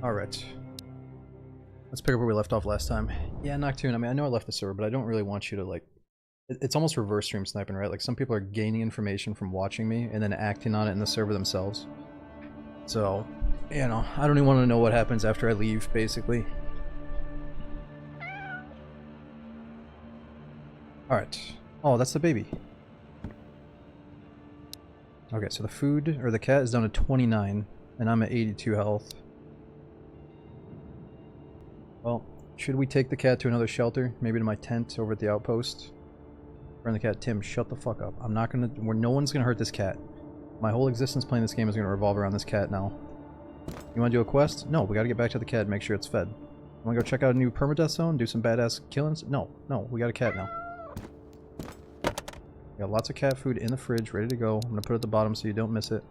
Alright. Let's pick up where we left off last time. Yeah, Noctune, I mean, I know I left the server, but I don't really want you to, like... It's almost reverse stream sniping, right? Like, some people are gaining information from watching me and then acting on it in the server themselves. So, you know, I don't even want to know what happens after I leave, basically. Alright. Oh, that's the baby. Okay, so the food, or the cat is down to 29, and I'm at 82 health. Well, should we take the cat to another shelter? Maybe to my tent over at the outpost? Burn the cat. Tim, shut the fuck up. I'm not gonna... no one's gonna hurt this cat. My whole existence playing this game is gonna revolve around this cat now. You wanna do a quest? No, we gotta get back to the cat and make sure it's fed. You wanna go check out a new permadeath zone? Do some badass killings? No, we got a cat now. We got lots of cat food in the fridge, ready to go. I'm gonna put it at the bottom so you don't miss it.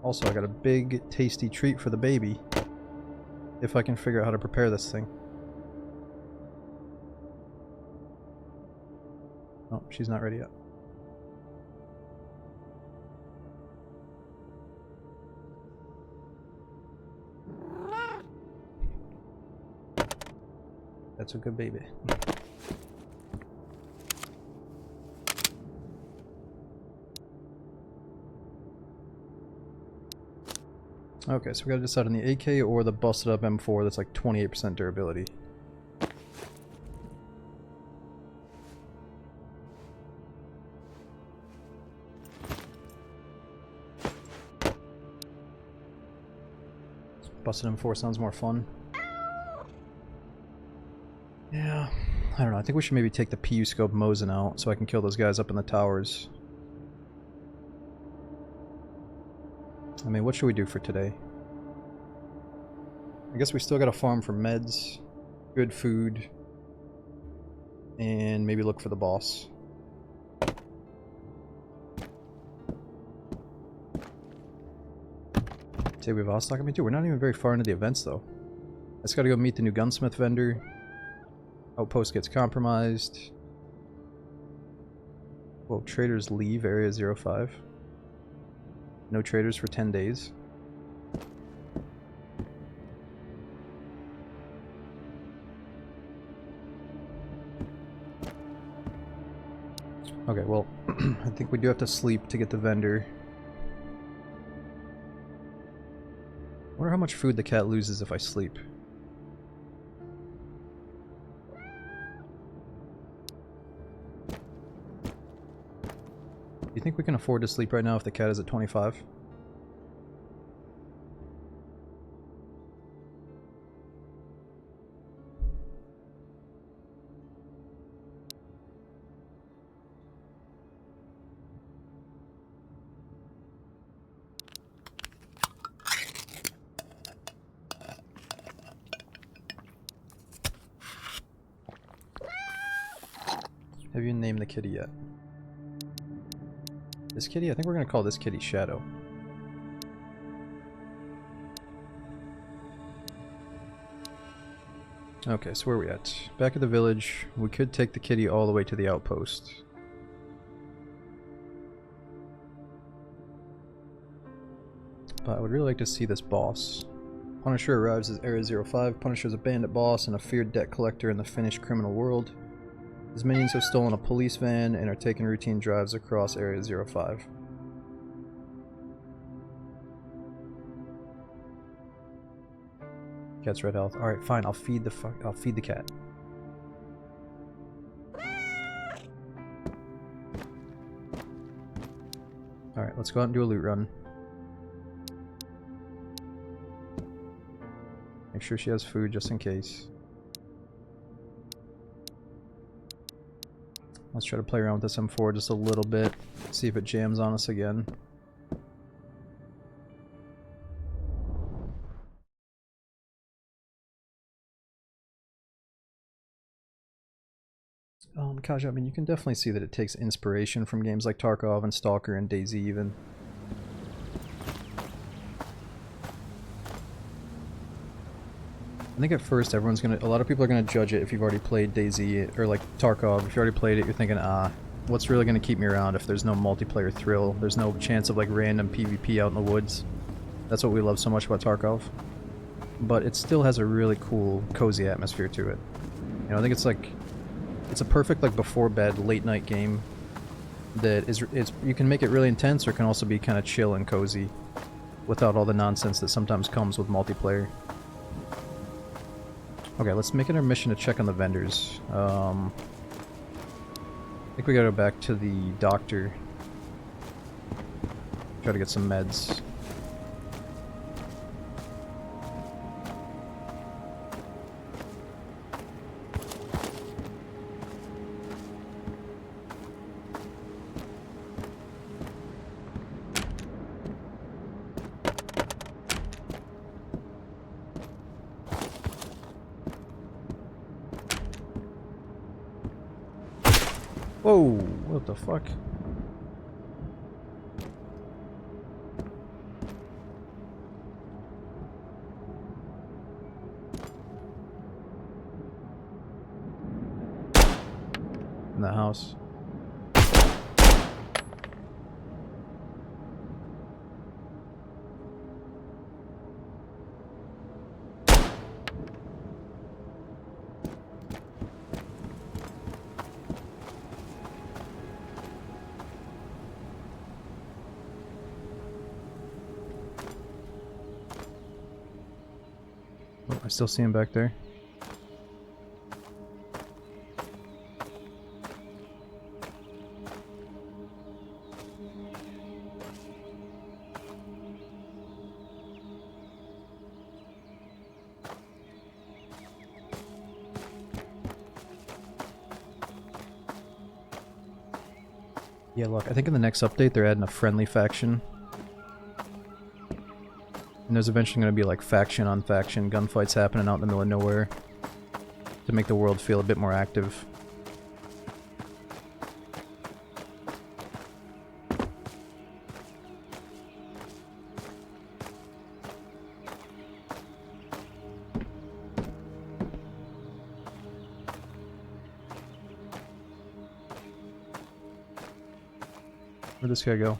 Also, I got a big, tasty treat for the baby. If I can figure out how to prepare this thing. Oh, she's not ready yet. That's a good baby. Okay, so we gotta decide on the AK or the busted up M4 that's like 28% durability. Busted M4 sounds more fun. Yeah, I don't know. I think we should maybe take the PU scope Mosin out so I can kill those guys up in the towers. I mean, what should we do for today? I guess we still gotta farm for meds, good food, and maybe look for the boss. Say we have Vostok. I mean, dude, we're not even very far into the events, though. I just gotta go meet the new gunsmith vendor. Outpost gets compromised. Well, traders leave Area 05. No traders for 10 days. Okay, well, I think we do have to sleep to get the vendor. Wonder how much food the cat loses if I sleep. Do you think we can afford to sleep right now if the cat is at 25? Have you named the kitty yet? This kitty? I think we're gonna call this kitty Shadow. Okay, so where are we at? Back at the village. We could take the kitty all the way to the outpost. But I would really like to see this boss. Punisher arrives as Area 05. Punisher is a bandit boss and a feared debt collector in the Finnish criminal world. His minions have stolen a police van and are taking routine drives across Area 05. Cat's red health. Alright, fine, I'll feed the cat. Alright, let's go out and do a loot run. Make sure she has food just in case. Let's try to play around with this M4 just a little bit, see if it jams on us again. Kaja, I mean, you can definitely see that it takes inspiration from games like Tarkov and Stalker and DayZ even. I think at first everyone's gonna, a lot of people are gonna judge it if you've already played DayZ or like Tarkov. If you already played it, you're thinking, what's really gonna keep me around if there's no multiplayer thrill? There's no chance of like random PvP out in the woods. That's what we love so much about Tarkov. But it still has a really cool, cozy atmosphere to it. You know, I think it's like, it's a perfect like before bed, late night game that is, you can make it really intense or it can also be kind of chill and cozy without all the nonsense that sometimes comes with multiplayer. Okay, let's make it our mission to check on the vendors. I think we gotta go back to the doctor. Try to get some meds. Whoa, what the fuck? In the house. Oh, I still see him back there. Yeah, look, I think in the next update they're adding a friendly faction. And there's eventually going to be like faction on faction gunfights happening out in the middle of nowhere to make the world feel a bit more active. Where'd this guy go?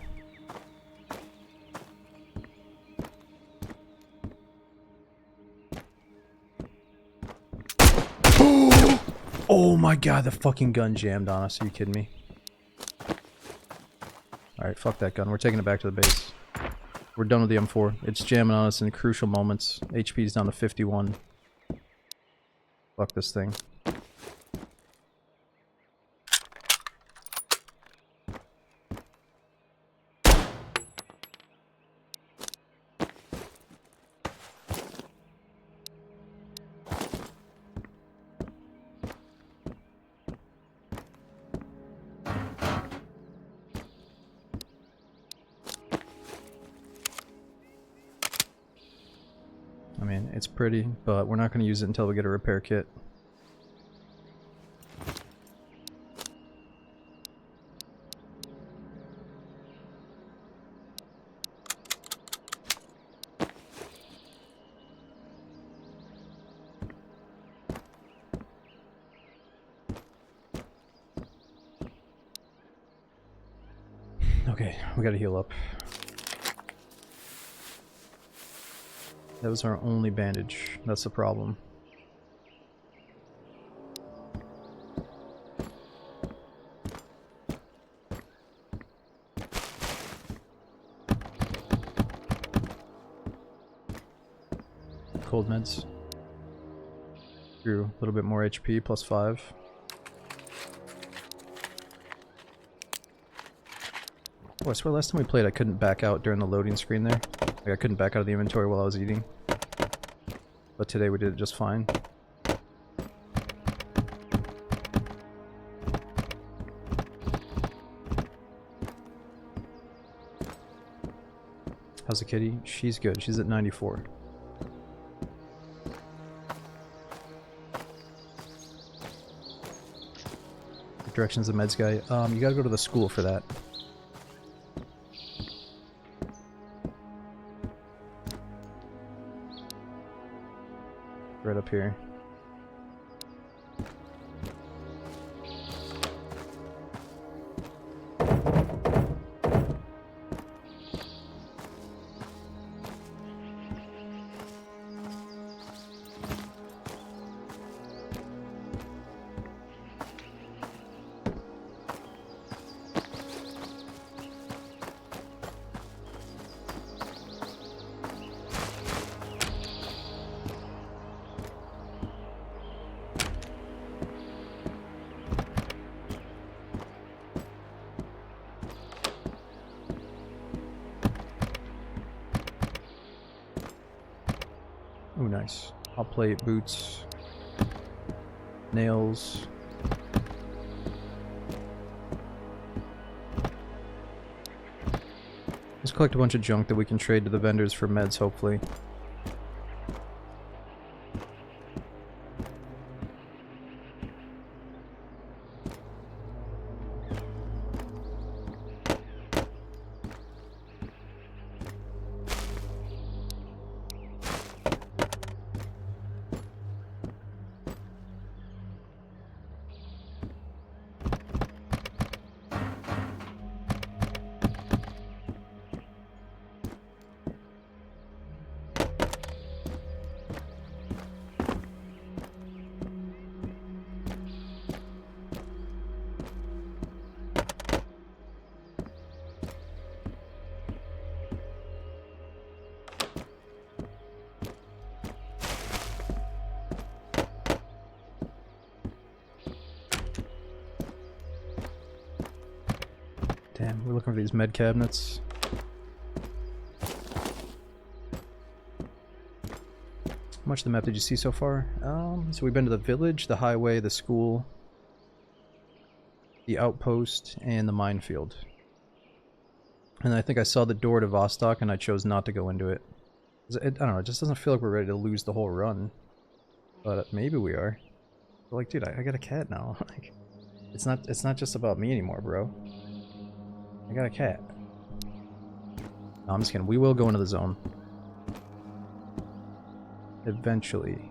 Oh my god, the fucking gun jammed on us. Are you kidding me? Alright, fuck that gun. We're taking it back to the base. We're done with the M4. It's jamming on us in crucial moments. HP's down to 51. Fuck this thing. I mean, it's pretty, but we're not going to use it until we get a repair kit. Okay, we gotta heal up. That was our only bandage. That's the problem. Cold meds. Drew a little bit more HP, plus 5. Oh, I swear last time we played I couldn't back out during the loading screen there. Like I couldn't back out of the inventory while I was eating. But today we did it just fine. How's the kitty? She's good. She's at 94. Directions of meds guy. You gotta go to the school for that. Right up here. Oh, nice. Hot plate, boots, nails. Let's collect a bunch of junk that we can trade to the vendors for meds, hopefully. Damn, we're looking for these med cabinets. How much of the map did you see so far? So we've been to the village, the highway, the school, the outpost, and the minefield. And I think I saw the door to Vostok and I chose not to go into it. I don't know, it just doesn't feel like we're ready to lose the whole run. But maybe we are. But like, dude, I got a cat now. Like, it's not just about me anymore, bro. I got a cat. No, I'm just kidding. We will go into the zone. Eventually.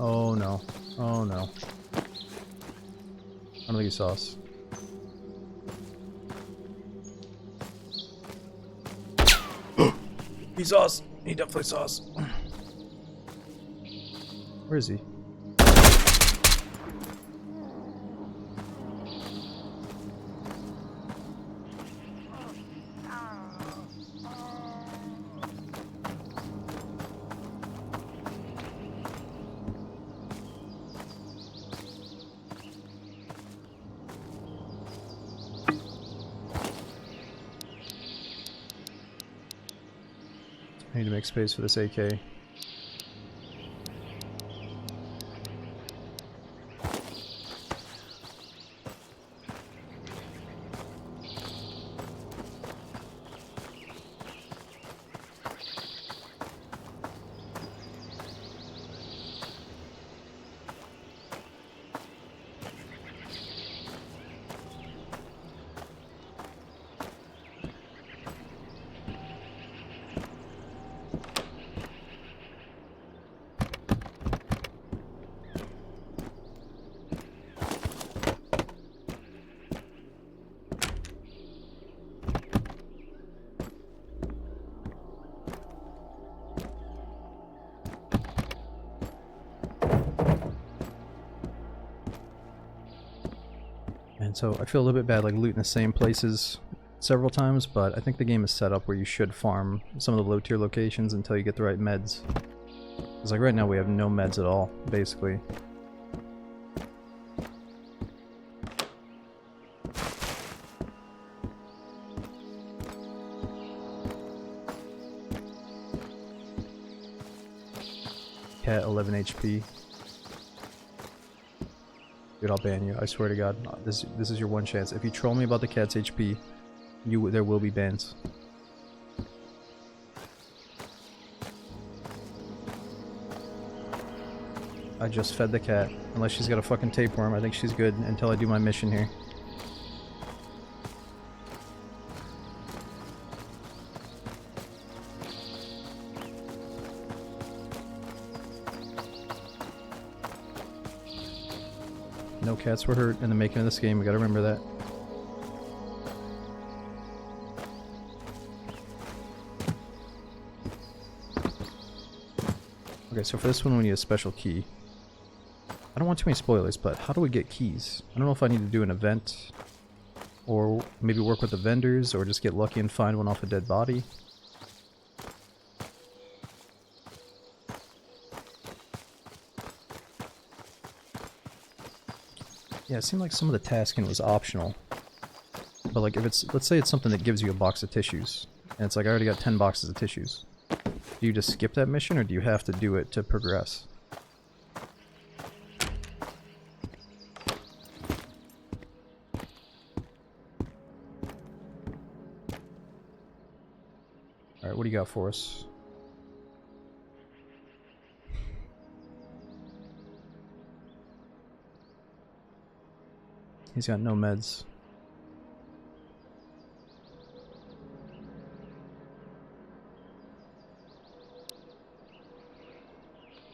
Oh no. Oh no. I don't think he saw us. He saw us! He definitely saw us. Where is he? I need to make space for this AK. And so I feel a little bit bad like looting the same places several times, but I think the game is set up where you should farm some of the low tier locations until you get the right meds. Because like right now we have no meds at all, basically. Cat 11 HP. Dude, I'll ban you. I swear to God. This is your one chance. If you troll me about the cat's HP, there will be bans. I just fed the cat. Unless she's got a fucking tapeworm, I think she's good until I do my mission here. No cats were hurt in the making of this game, we gotta remember that. Okay, so for this one we need a special key. I don't want too many spoilers, but how do we get keys? I don't know if I need to do an event, or maybe work with the vendors, or just get lucky and find one off a dead body. Yeah, it seemed like some of the tasking was optional. But like if it's, let's say it's something that gives you a box of tissues, and it's like I already got 10 boxes of tissues. Do you just skip that mission, or do you have to do it to progress? Alright, what do you got for us? He's got no meds.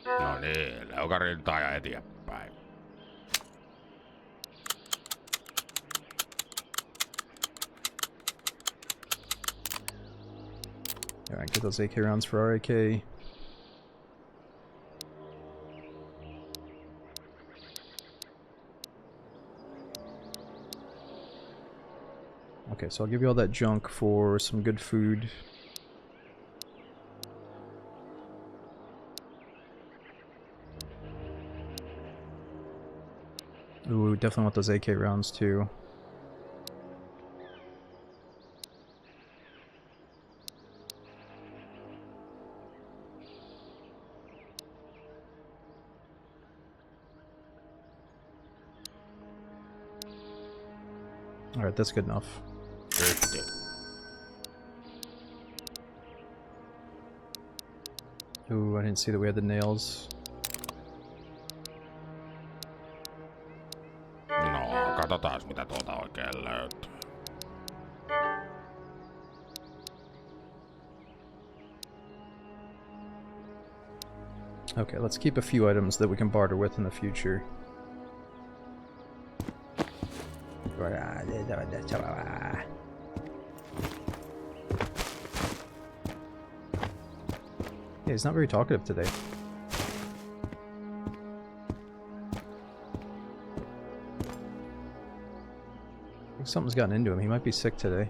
No niin, leukarintaa ja eteenpäin. Alright, get those AK rounds for our AK. Okay, so I'll give you all that junk for some good food. Ooh, definitely want those AK rounds too. Alright, that's good enough. Ooh, I didn't see that we had the nails. No, katsotaan mitä tuolta oikein löytyy. Okay, let's keep a few items that we can barter with in the future. Yeah, he's not very talkative today. I think something's gotten into him. He might be sick today.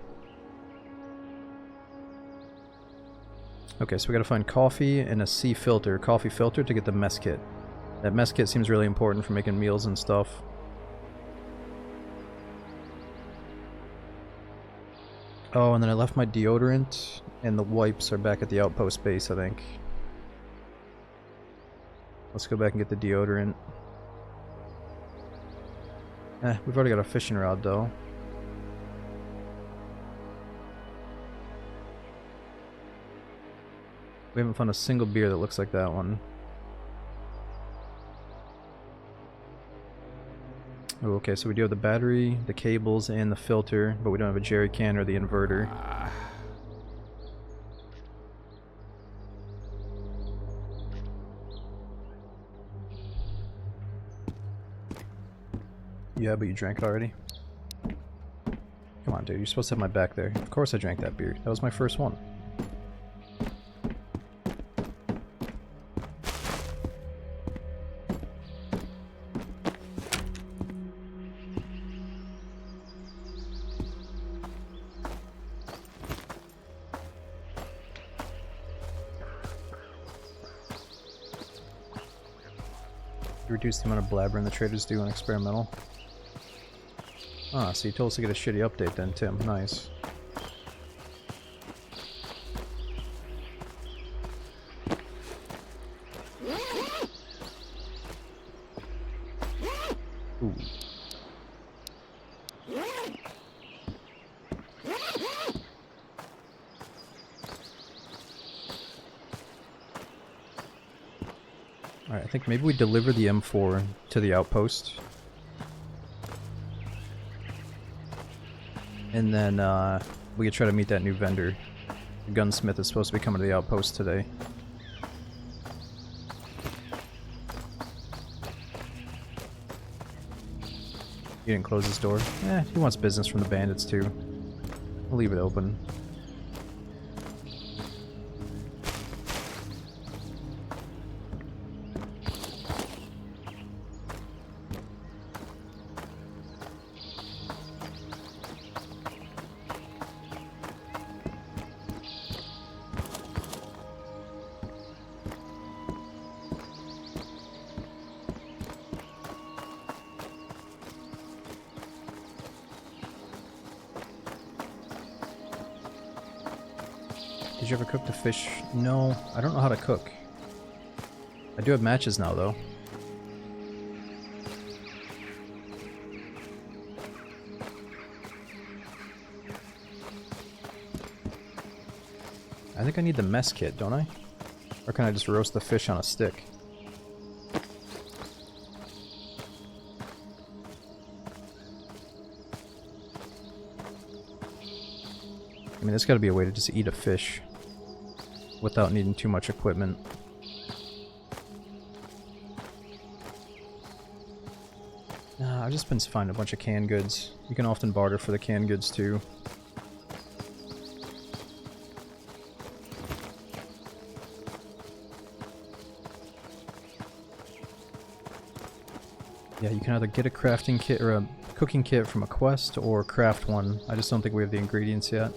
Okay, so we gotta find coffee and a C filter. Coffee filter to get the mess kit. That mess kit seems really important for making meals and stuff. Oh, and then I left my deodorant, and the wipes are back at the outpost base, I think. Let's go back and get the deodorant. We've already got a fishing rod, though. We haven't found a single beer that looks like that one. Oh, okay, so we do have the battery, the cables, and the filter, but we don't have a jerry can or the inverter. Yeah, but you drank it already? Come on, dude, you're supposed to have my back there. Of course I drank that beer. That was my first one. Reduce the amount of blabbering the traders do on experimental. Ah, so you told us to get a shitty update then, Tim. Nice. Ooh. Alright, I think maybe we deliver the M4 to the outpost. And then we could try to meet that new vendor. The gunsmith is supposed to be coming to the outpost today. He didn't close his door. He wants business from the bandits too. We'll leave it open. Did you ever cook the fish? No, I don't know how to cook. I do have matches now, though. I think I need the mess kit, don't I? Or can I just roast the fish on a stick? I mean, there's gotta be a way to just eat a fish without needing too much equipment. I've just been finding a bunch of canned goods. You can often barter for the canned goods too. Yeah, you can either get a crafting kit or a cooking kit from a quest or craft one. I just don't think we have the ingredients yet.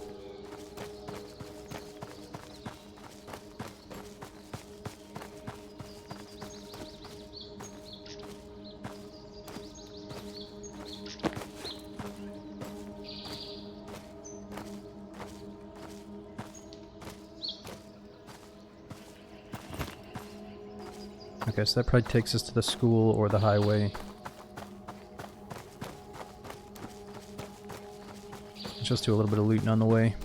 Okay, so that probably takes us to the school or the highway. Just do a little bit of looting on the way.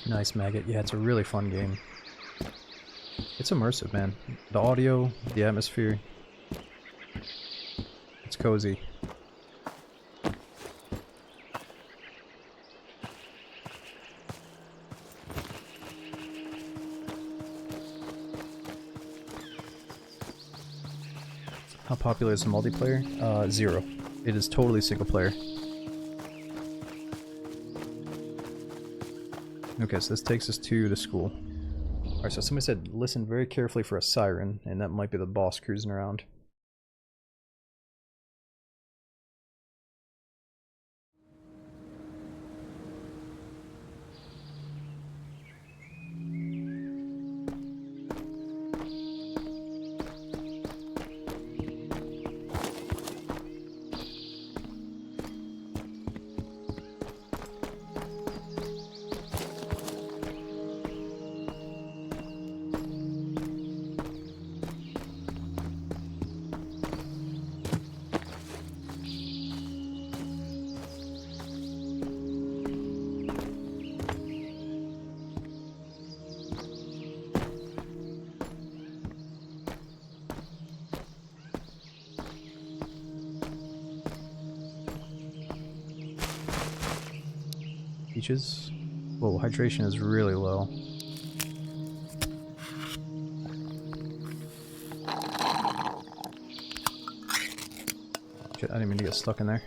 Nice, Maggot. Yeah, it's a really fun game. It's immersive, man. The audio, the atmosphere. It's cozy. How popular is the multiplayer? 0. It is totally single player. Okay, so this takes us to the school. Alright, so somebody said listen very carefully for a siren, and that might be the boss cruising around. Peaches. Whoa, hydration is really low. Shit, I didn't mean to get stuck in there.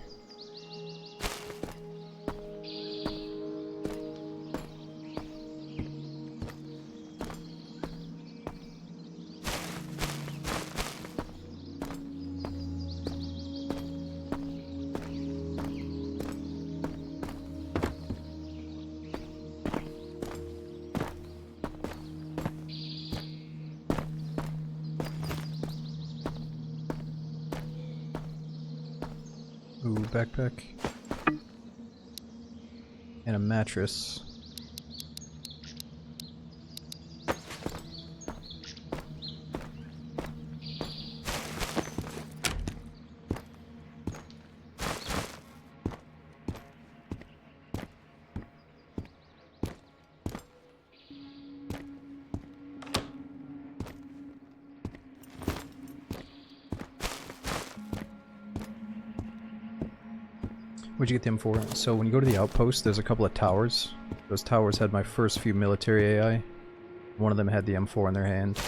backpack. And a mattress. What'd you get the M4? So when you go to the outpost, there's a couple of towers. Those towers had my first few military AI. One of them had the M4 in their hand.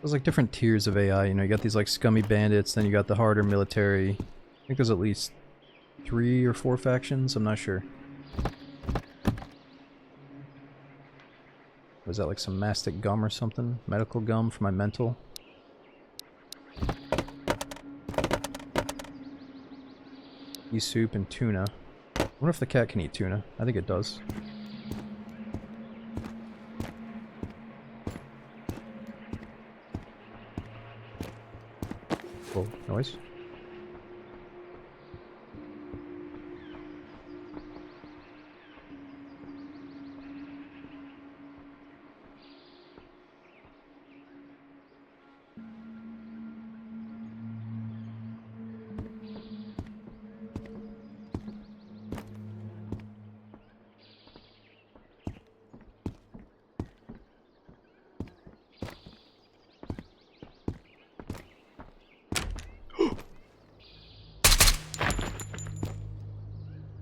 There's like different tiers of AI, you know, you got these like scummy bandits, then you got the harder military. I think there's at least 3 or 4 factions, I'm not sure. Was that like some mastic gum or something? Medical gum for my mental? Pea soup and tuna. I wonder if the cat can eat tuna. I think it does. Whoa, noise.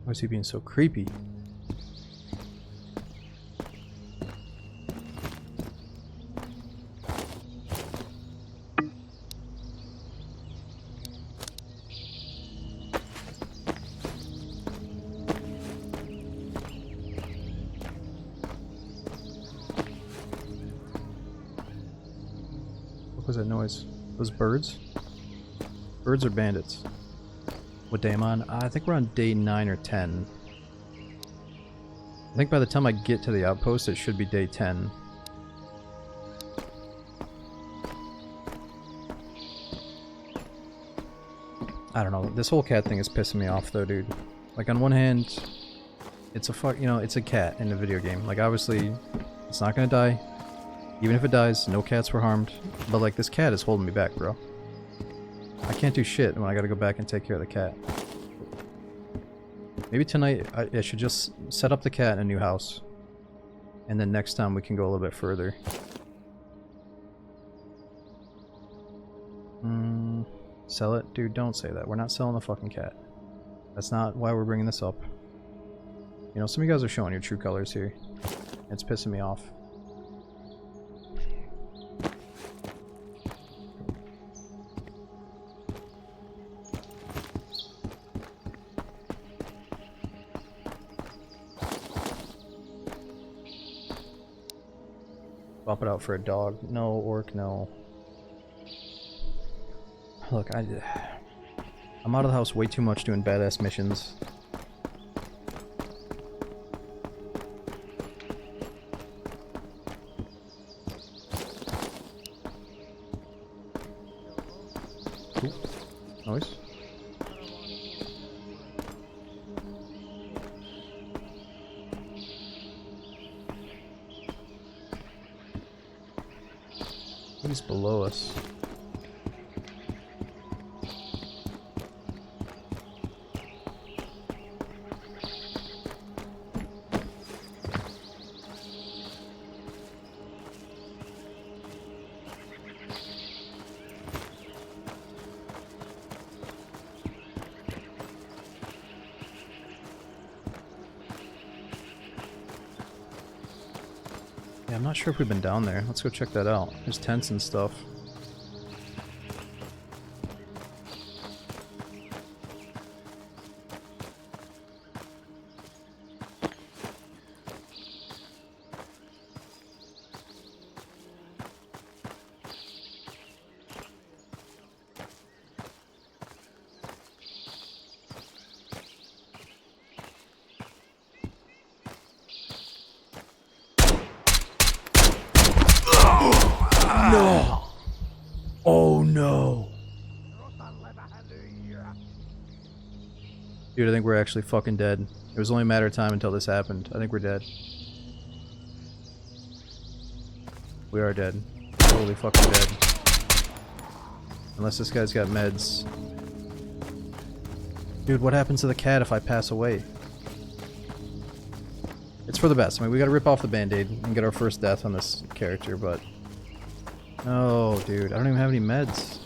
Why is he being so creepy? What was that noise? Those birds? Birds or bandits? What day am I on? I think we're on day 9 or 10. I think by the time I get to the outpost, it should be day 10. I don't know. This whole cat thing is pissing me off, though, dude. Like, on one hand, it's a you know, it's a cat in a video game. Like, obviously, it's not gonna die. Even if it dies, no cats were harmed. But, like, this cat is holding me back, bro. I can't do shit when I gotta go back and take care of the cat. Maybe tonight I should just set up the cat in a new house. And then next time we can go a little bit further. Sell it? Dude, don't say that. We're not selling the fucking cat. That's not why we're bringing this up. You know, some of you guys are showing your true colors here. It's pissing me off. Swap it out for a dog. No, orc, no. Look, I'm out of the house way too much doing badass missions. Ooh, noise. He's below us. Yeah, I'm not sure if we've been down there. Let's go check that out. There's tents and stuff. Oh no! Dude, I think we're actually fucking dead. It was only a matter of time until this happened. I think we're dead. We are dead. Totally fucking dead. Unless this guy's got meds. Dude, what happens to the cat if I pass away? It's for the best. I mean, we gotta rip off the band-aid and get our first death on this character, but... Oh, dude. I don't even have any meds.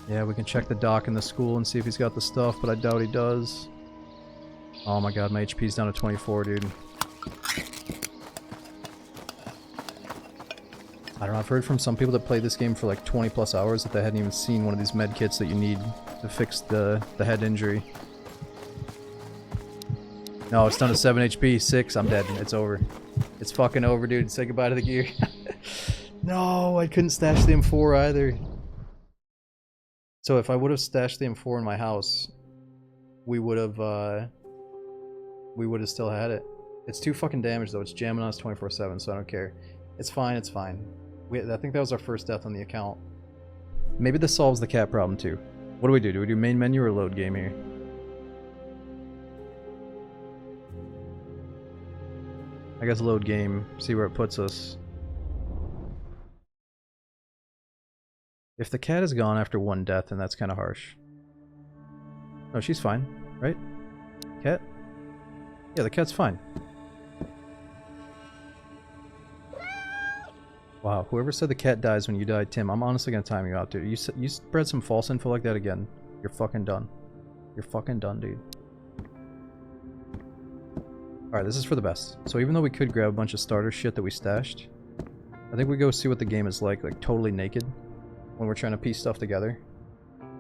Yeah, we can check the doc in the school and see if he's got the stuff, but I doubt he does. Oh my god, my HP's down to 24, dude. I don't know, I've heard from some people that played this game for like 20 plus hours that they hadn't even seen one of these med kits that you need to fix the head injury. No, it's down to 7 HP, 6, I'm dead, it's over. It's fucking over, dude, say goodbye to the gear. No, I couldn't stash the M4 either. So if I would have stashed the M4 in my house, we would have still had it. It's 2 fucking damage though, it's jamming on us 24/7, so I don't care. It's fine, it's fine. I think that was our first death on the account. Maybe this solves the cat problem too. What do we do? Do we do main menu or load game here? I guess load game, see where it puts us. If the cat is gone after 1 death, then that's kind of harsh. No, she's fine, right? Cat? Yeah, the cat's fine. Wow, whoever said the cat dies when you die, Tim, I'm honestly gonna time you out, dude. You spread some false info like that again, you're fucking done. You're fucking done, dude. Alright, this is for the best. So even though we could grab a bunch of starter shit that we stashed, I think we go see what the game is like totally naked, when we're trying to piece stuff together.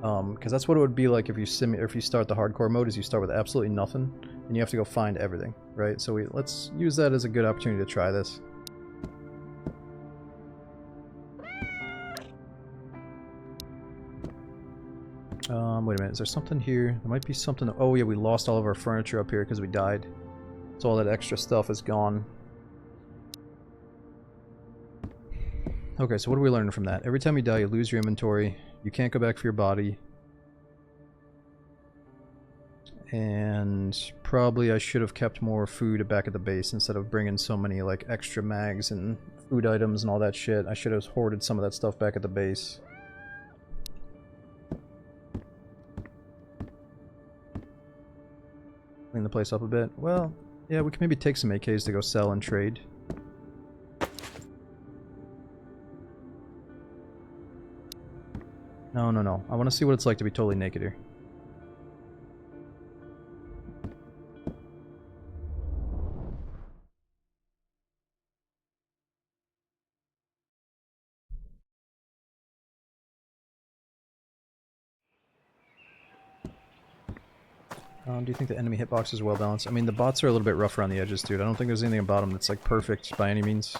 Because that's what it would be like if you start the hardcore mode, is you start with absolutely nothing, and you have to go find everything, right? So let's use that as a good opportunity to try this. Wait a minute, is there something here? There might be something. Oh yeah, we lost all of our furniture up here because we died. So all that extra stuff is gone. Okay, so what are we learning from that? Every time you die, you lose your inventory. You can't go back for your body. And probably I should have kept more food back at the base instead of bringing so many like extra mags and food items and all that shit. I should have hoarded some of that stuff back at the base. Clean the place up a bit. Well, yeah, we can maybe take some AKs to go sell and trade. No, no, no. I want to see what it's like to be totally naked here. Do you think the enemy hitbox is well balanced? I mean, the bots are a little bit rough around the edges, dude. I don't think there's anything about them that's like perfect by any means.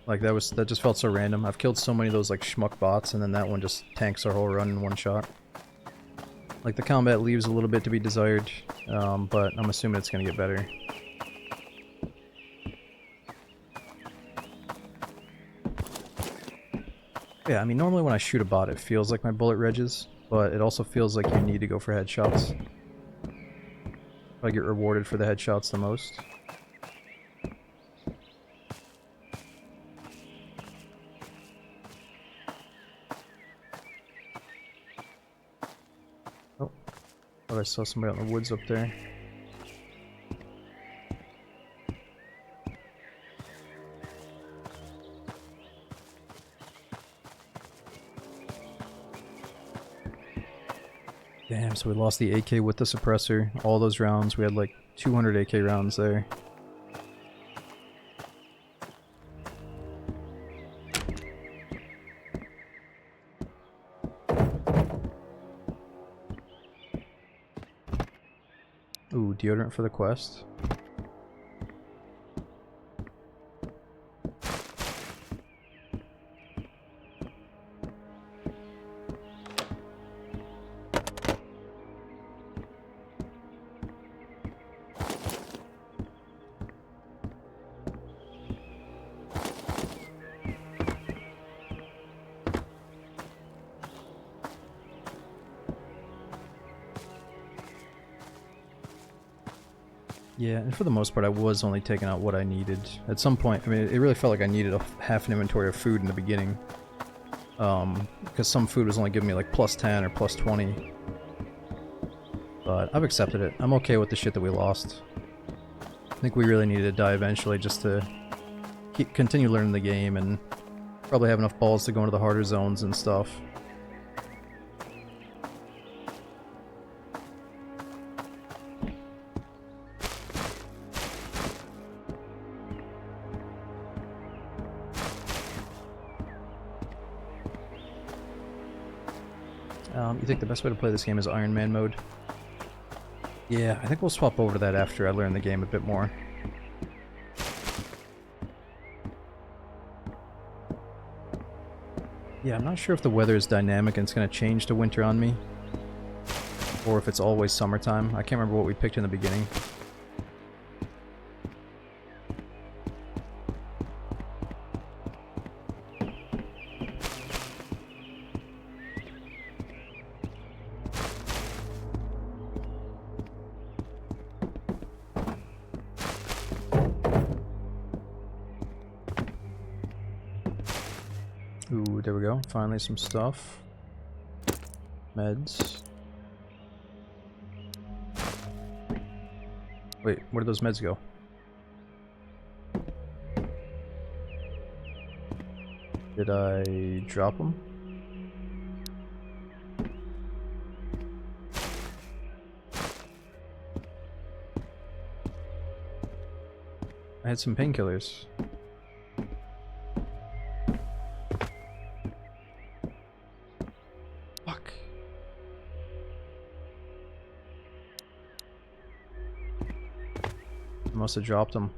Like that just felt so random. I've killed so many of those like schmuck bots, and then that one just tanks our whole run in one shot. Like the combat leaves a little bit to be desired, but I'm assuming it's gonna get better. Yeah, I mean normally when I shoot a bot it feels like my bullet regs, but it also feels like you need to go for headshots. I get rewarded for the headshots the most. Oh, thought I saw somebody out in the woods up there. Damn, so we lost the AK with the suppressor. All those rounds, we had like 200 AK rounds there. Ooh, deodorant for the quest. Yeah, and for the most part I was only taking out what I needed. At some point, I mean, it really felt like I needed a half an inventory of food in the beginning. Because some food was only giving me like plus 10 or plus 20. But I've accepted it. I'm okay with the shit that we lost. I think we really needed to die eventually just to continue learning the game and probably have enough balls to go into the harder zones and stuff. You think the best way to play this game is Iron Man mode? Yeah, I think we'll swap over to that after I learn the game a bit more. Yeah, I'm not sure if the weather is dynamic and it's going to change to winter on me. Or if it's always summertime. I can't remember what we picked in the beginning. Ooh, there we go. Finally some stuff. Meds. Wait, where did those meds go? Did I drop them? I had some painkillers. Fuck. I must have dropped them.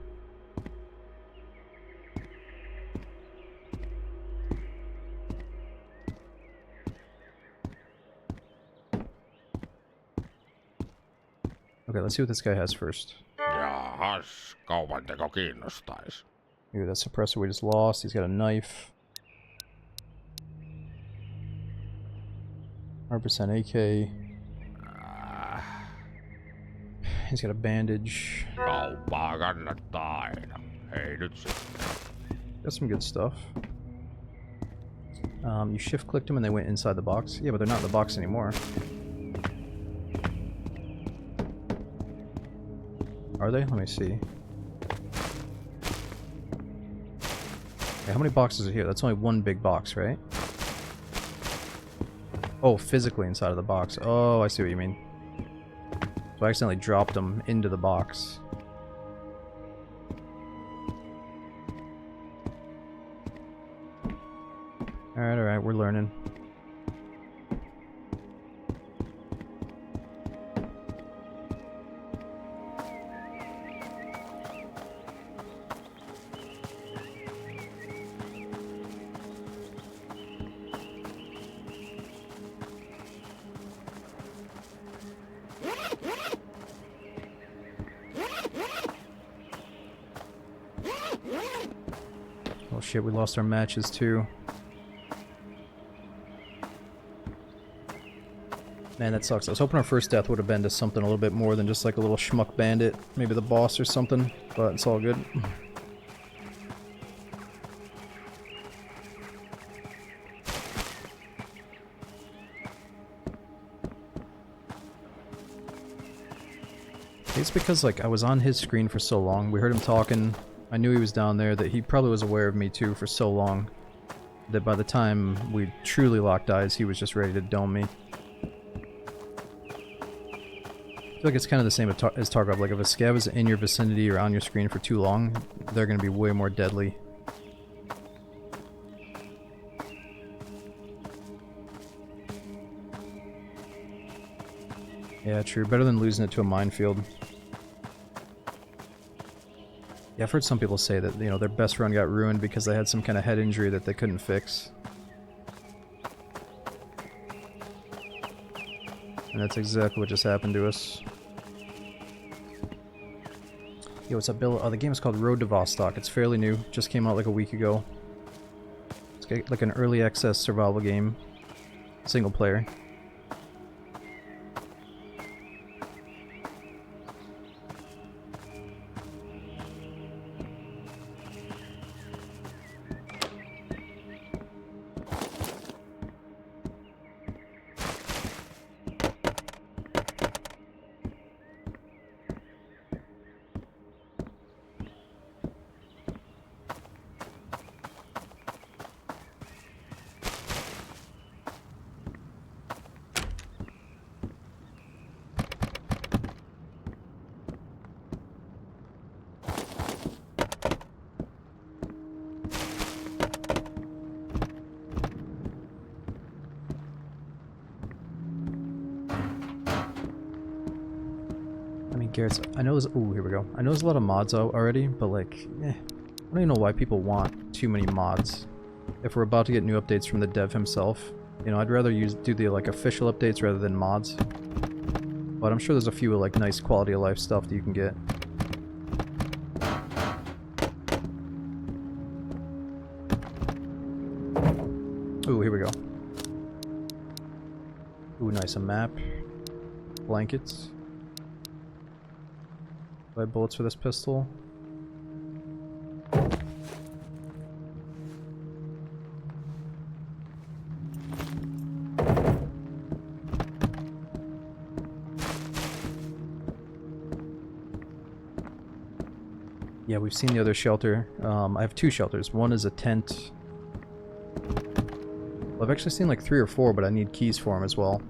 Okay, let's see what this guy has first. Jahas, kaupanteko kiinnostais? Ooh, that suppressor we just lost. He's got a knife. 100% AK. He's got a bandage. Kauppaa kannattaa aina. Ei nyt sitten. Got some good stuff. You shift clicked them and they went inside the box. Yeah, but they're not in the box anymore. Are they? Let me see. Okay, how many boxes are here? That's only one big box, right? Oh, physically inside of the box. Oh, I see what you mean. So I accidentally dropped them into the box. Alright, we're learning. Oh shit, we lost our matches too. Man, that sucks. I was hoping our first death would have been to something a little bit more than just like a little schmuck bandit. Maybe the boss or something, but it's all good. It's because like I was on his screen for so long. We heard him talking. I knew he was down there, that he probably was aware of me too for so long that by the time we truly locked eyes, he was just ready to dome me. I feel like it's kind of the same as Tarkov. Like if a scav is in your vicinity or on your screen for too long, they're going to be way more deadly. Yeah, true. Better than losing it to a minefield. Yeah, I've heard some people say that, you know, their best run got ruined because they had some kind of head injury that they couldn't fix. And that's exactly what just happened to us. Yo, what's up, Bill? The game is called Road to Vostok. It's fairly new. Just came out like a week ago. It's like an early access survival game. Single player. Garrett's, I know there's, ooh, here we go. I know there's a lot of mods out already, but like, I don't even know why people want too many mods. If we're about to get new updates from the dev himself, you know, I'd rather do the like official updates rather than mods. But I'm sure there's a few like nice quality of life stuff that you can get. Ooh, here we go. Ooh, nice, a map. Blankets. Do I have bullets for this pistol? Yeah, we've seen the other shelter. I have two shelters. One is a tent. Well, I've actually seen like 3 or 4, but I need keys for them as well.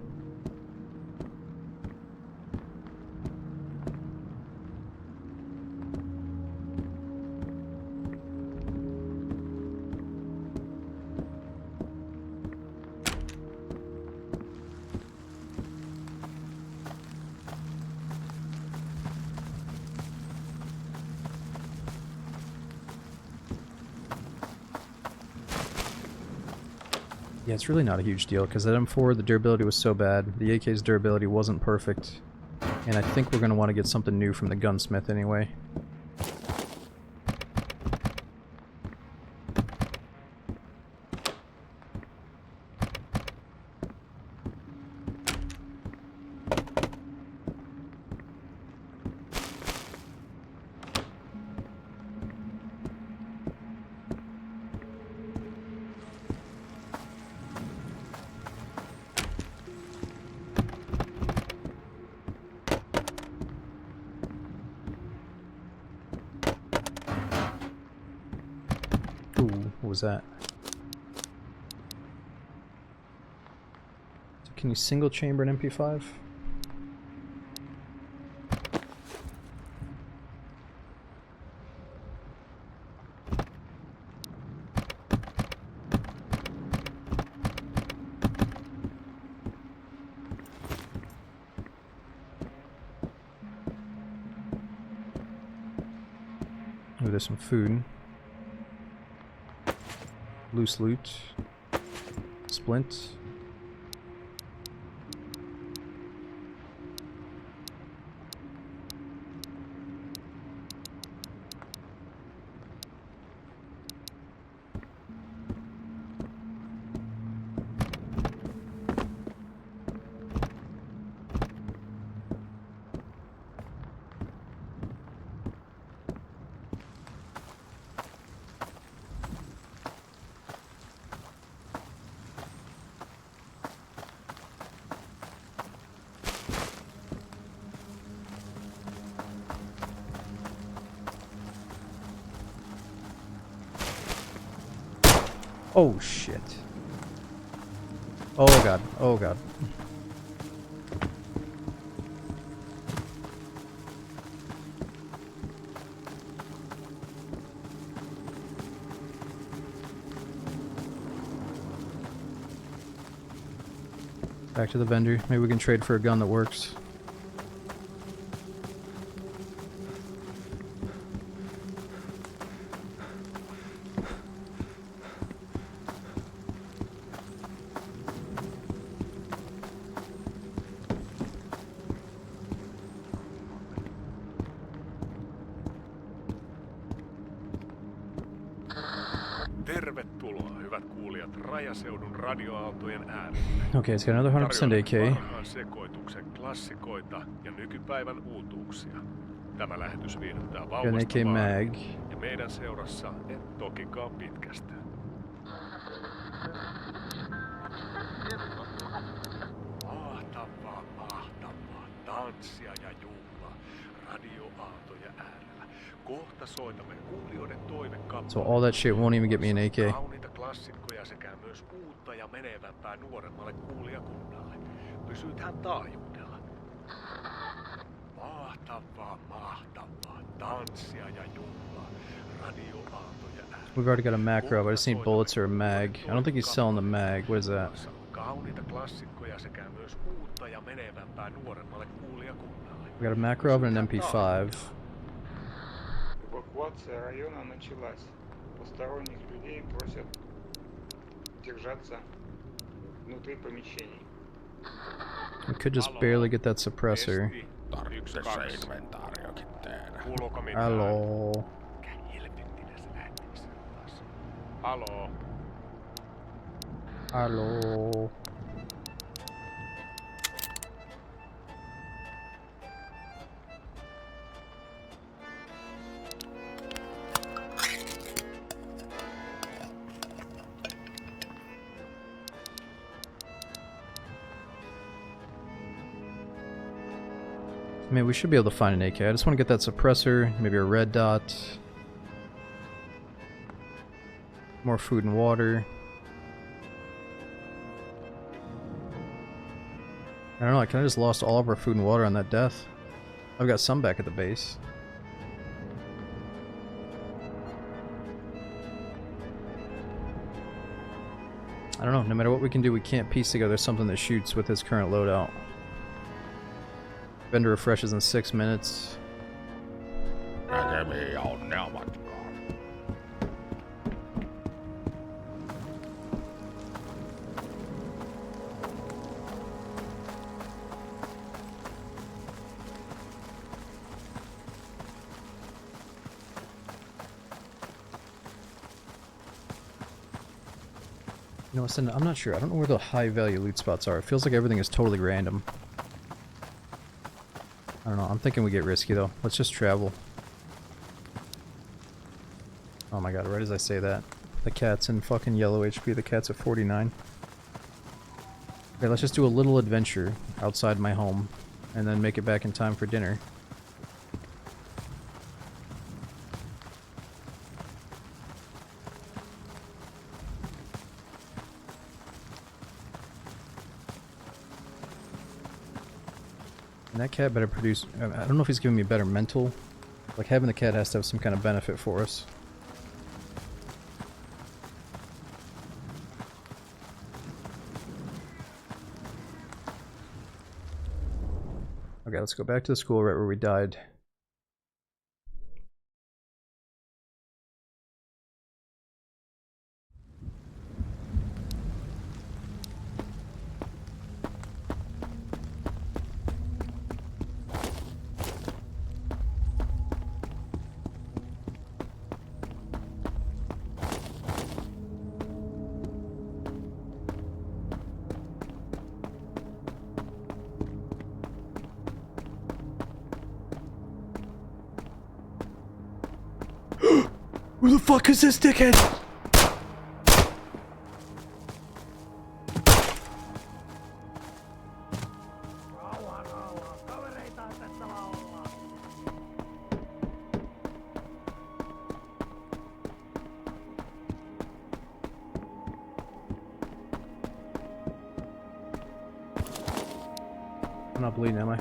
Yeah, it's really not a huge deal, because at M4 the durability was so bad, the AK's durability wasn't perfect, and I think we're going to want to get something new from the gunsmith anyway. Ooh, what was that? So can you single chamber an MP5? Ooh, there's some food. Loose loot. Splint. Oh shit. Oh god. Oh god. Back to the vendor. Maybe we can trade for a gun that works. Tervetuloa, hyvät kuulijat, rajaseudun radioaaltojen äärelle. Okay, it's got another 100% AK. Parhaan sekoituksen klassikoita ja nykypäivän uutuuksia. Tämä lähetys viihdyttää Got an vauvasta AK vaariin, mag. ja meidän seurassa et tokikaan pitkästä. Mahtavaa, mahtavaa, tanssia ja juhlaa radioaaltojen äärellä. Kohta soitamme kuulijoiden toivekappaleita. So all that shit won't even get me an AK. Kauniita klassikkoja sekä myös uutta ja menevämpää nuoremmalle kuulijakunnalle. Pysythän taajuudella. Mahtavaa, mahtavaa, tanssia ja juhlaa radioaaltojen äärellä. We've already got a macro, but I just need bullets or a mag. I don't think he's selling the mag. What is that? Kauniita klassikkoja sekä myös uutta ja menevämpää nuoremmalle kuulijakunnalle. We got a macro oven and an MP5. Эвакуация района началась. Посторонних людей просят держаться внутри помещений. We could just barely get that suppressor. Testi. Tarvitse 1, 2. inventaariokin tehdä. Kuuluuko mitään? Hello. Mikä helvettinä se lähti sen taas? Haloo. Hello. I mean, we should be able to find an AK. I just want to get that suppressor, maybe a red dot. More food and water. I don't know, I kinda just lost all of our food and water on that death. I've got some back at the base. I don't know, no matter what we can do, we can't piece together something that shoots with his current loadout. Vendor refreshes in 6 minutes. Näkemiin ja onnea matkaan. You know, listen, I'm not sure. I don't know where the high value loot spots are. It feels like everything is totally random. I don't know. I'm thinking we get risky though. Let's just travel. Oh my god, right as I say that. The cat's in fucking yellow HP. The cat's at 49. Okay, let's just do a little adventure outside my home and then make it back in time for dinner. And that cat better produce... I don't know if he's giving me better mental. Like, having the cat has to have some kind of benefit for us. Okay, let's go back to the school right where we died. Who the fuck is this dickhead? I'm not bleeding, am I?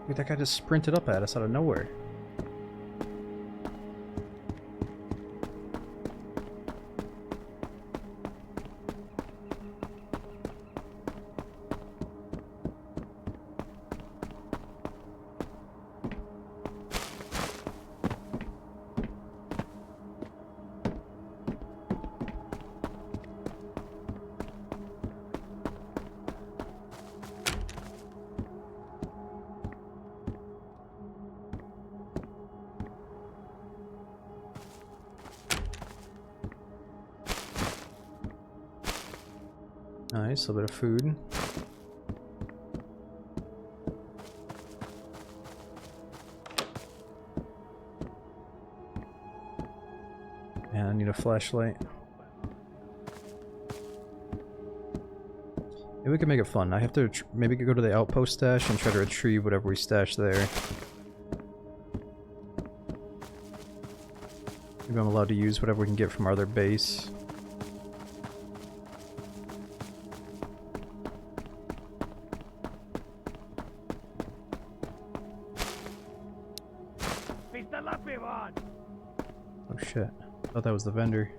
Wait, that guy just sprinted up at us out of nowhere. Nice, a little bit of food. And I need a flashlight. Maybe we can make it fun. I have to maybe go to the outpost stash and try to retrieve whatever we stash there. Maybe I'm allowed to use whatever we can get from our other base. Oh shit. I thought that was the vendor.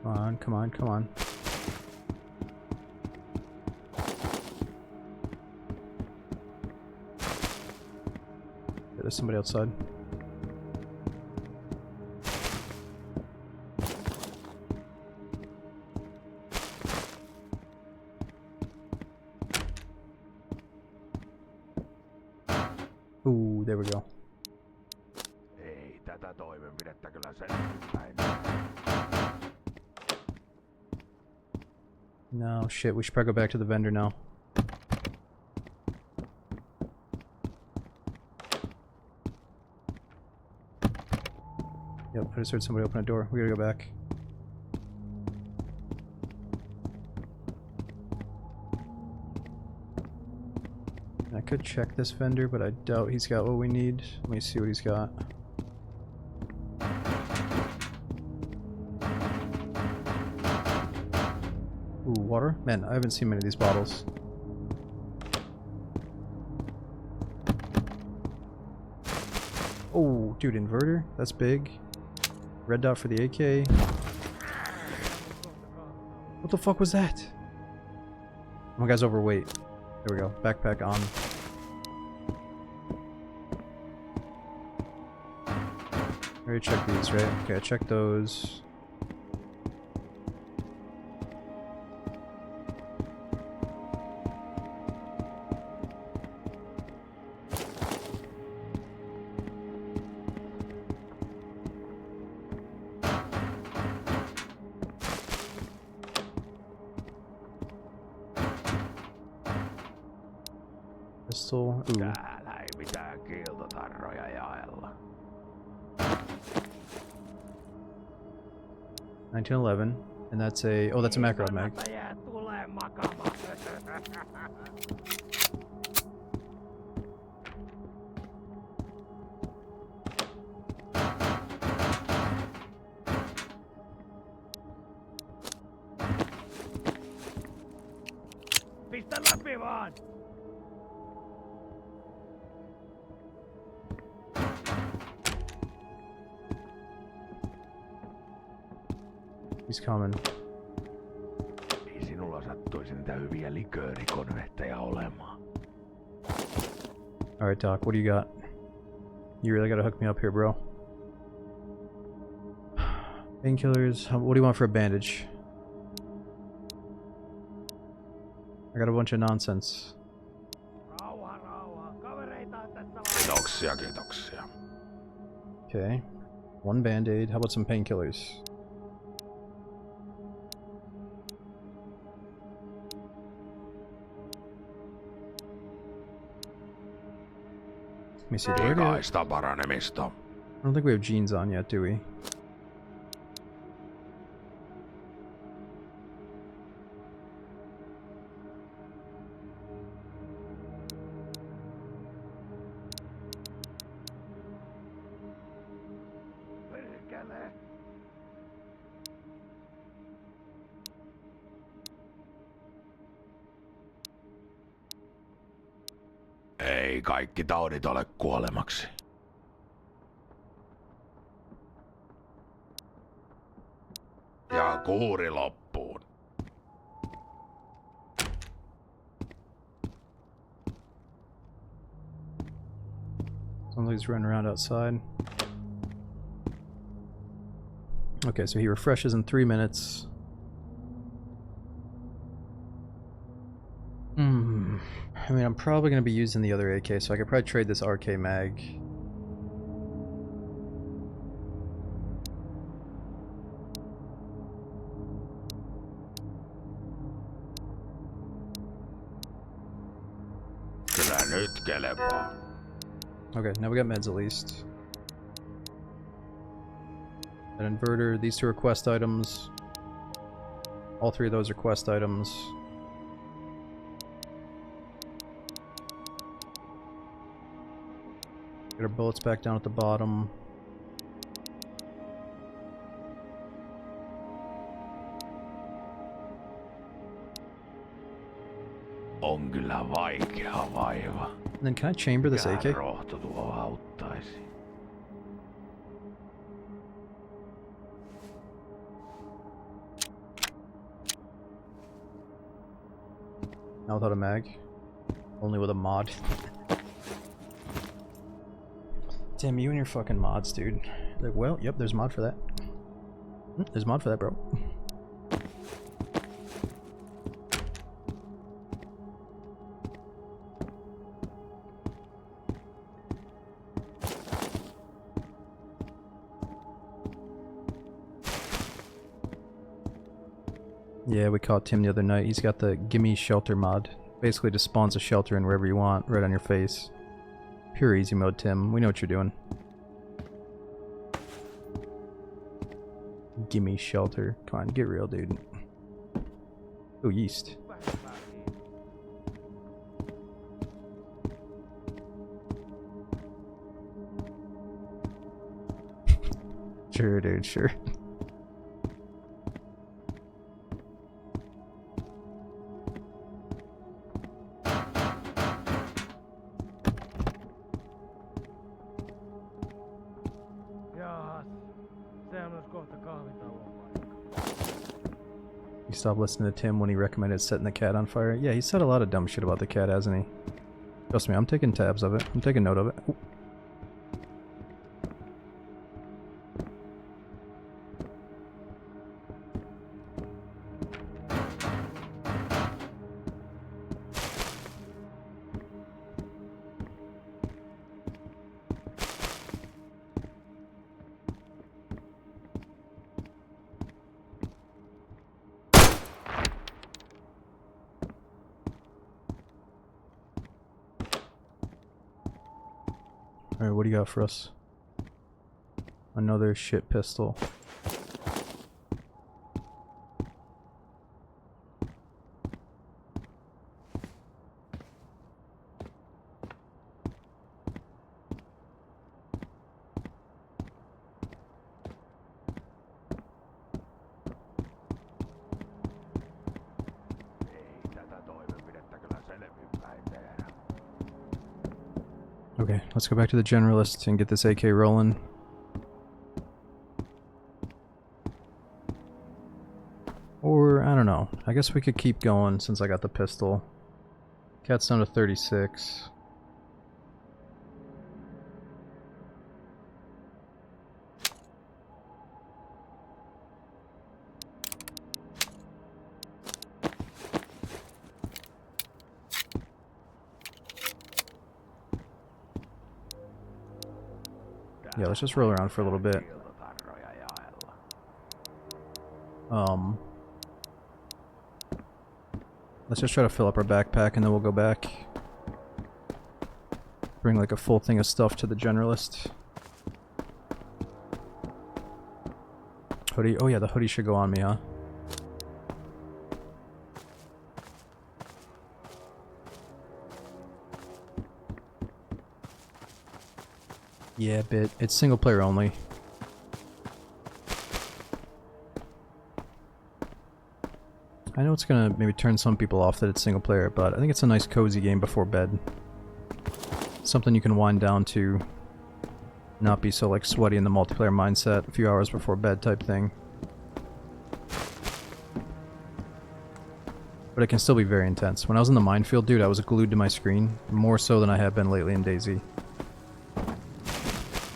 Come on, come on, come on. There's somebody outside. Ooh, there we go. Ei tätä toimenpidettä kyllä selvittäin. No, shit, we should probably go back to the vendor now. Yep, I just heard somebody open a door. We gotta go back. I could check this vendor, but I doubt he's got what we need. Let me see what he's got. Ooh, water? Man, I haven't seen many of these bottles. Oh, dude, inverter? That's big. Red dot for the AK. What the fuck was that? My guy's overweight. There we go. Backpack on. I already checked these, right? Okay, I checked those. Pistol. Ooh. Täällä ei mitään kiiltotarroja jaella. 1911, and that's a that's a macro mag. Tulee makamaan. Pistä läpi vaan! He's coming. Ei sinulla sattuisi niitä hyviä liköörikonvehteja olemaan. Alright, Doc, what do you got? You really gotta hook me up here, bro. Painkillers. What do you want for a bandage? I got a bunch of nonsense. Kiitoksia, kiitoksia. Okay. One band-aid. How about some painkillers? Let me see. Pikaista paranemista. I don't think we have jeans on yet, do we? Ei kaikki taudit ole kuolemaksi. Ja kuuri loppuun. Somebody's running around outside. Okay, so he refreshes in 3 minutes. I mean, I'm probably going to be using the other AK, so I could probably trade this RK mag. Kyllä nyt kelepaa. Okay, now we got meds at least. An inverter, these two are quest items. All three of those are quest items. Get our bullets back down at the bottom. On kyllä vaikea vaiva. And then can I chamber this AK? Rohto tuo auttaisi. Not without a mag. Only with a mod. Tim, you and your fucking mods, dude. Like, well, yep, there's a mod for that. There's a mod for that, bro. Yeah, we caught Tim the other night. He's got the gimme shelter mod. Basically just spawns a shelter in wherever you want, right on your face. Pure easy mode, Tim. We know what you're doing. Gimme shelter. Come on, get real, dude. Oh, yeast. Sure, dude, sure. You stopped listening to Tim when he recommended setting the cat on fire? Yeah, he said a lot of dumb shit about the cat, hasn't he? Trust me, I'm taking tabs of it. I'm taking note of it. Ooh. Alright, what do you got for us? Another shit pistol. Okay, let's go back to the generalist and get this AK rolling. Or, I don't know. I guess we could keep going since I got the pistol. Cat's down to 36. Yeah, let's just roll around for a little bit. Let's just try to fill up our backpack and then we'll go back. Bring like a full thing of stuff to the generalist. Hoodie. Oh yeah, the hoodie should go on me, huh? Yeah, bit. It's single player only. I know it's gonna maybe turn some people off that it's single player, but I think it's a nice cozy game before bed. Something you can wind down to, not be so like sweaty in the multiplayer mindset a few hours before bed type thing. But it can still be very intense. When I was in the minefield, dude, I was glued to my screen, more so than I have been lately in DayZ.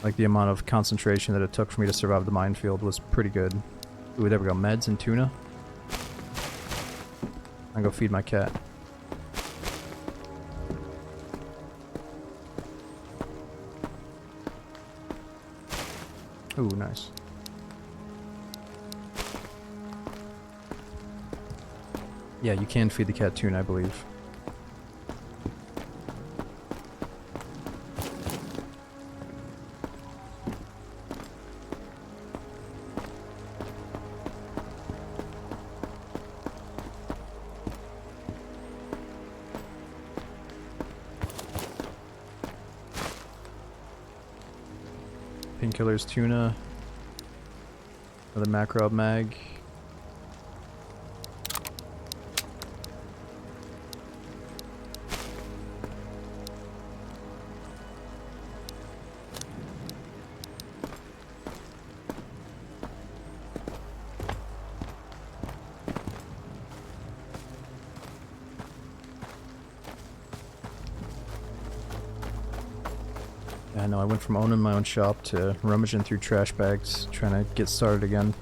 Like the amount of concentration that it took for me to survive the minefield was pretty good. Ooh, there we go. Meds and tuna. I'm gonna go feed my cat. Ooh, nice. Yeah, you can feed the cat tuna, I believe. Painkillers, tuna. Another macro mag. I know, I went from owning my own shop to rummaging through trash bags, trying to get started again.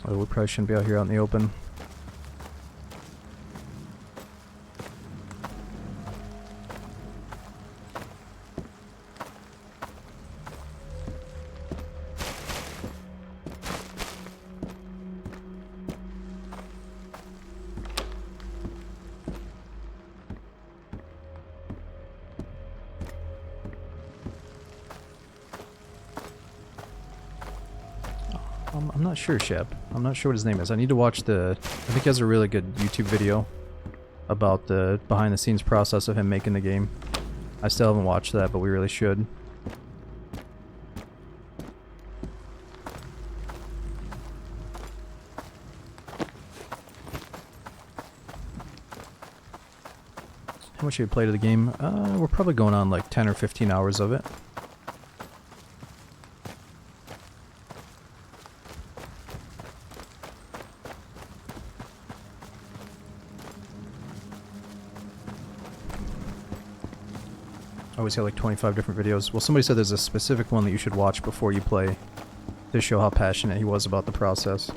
Oh, we probably shouldn't be out here out in the open. I'm not sure, Shep. I'm not sure what his name is. I need to watch the... I think he has a really good YouTube video about the behind-the-scenes process of him making the game. I still haven't watched that, but we really should. How much have you played of the game? We're probably going on like 10 or 15 hours of it. I always got like 25 different videos. Well, somebody said there's a specific one that you should watch before you play to show how passionate he was about the process.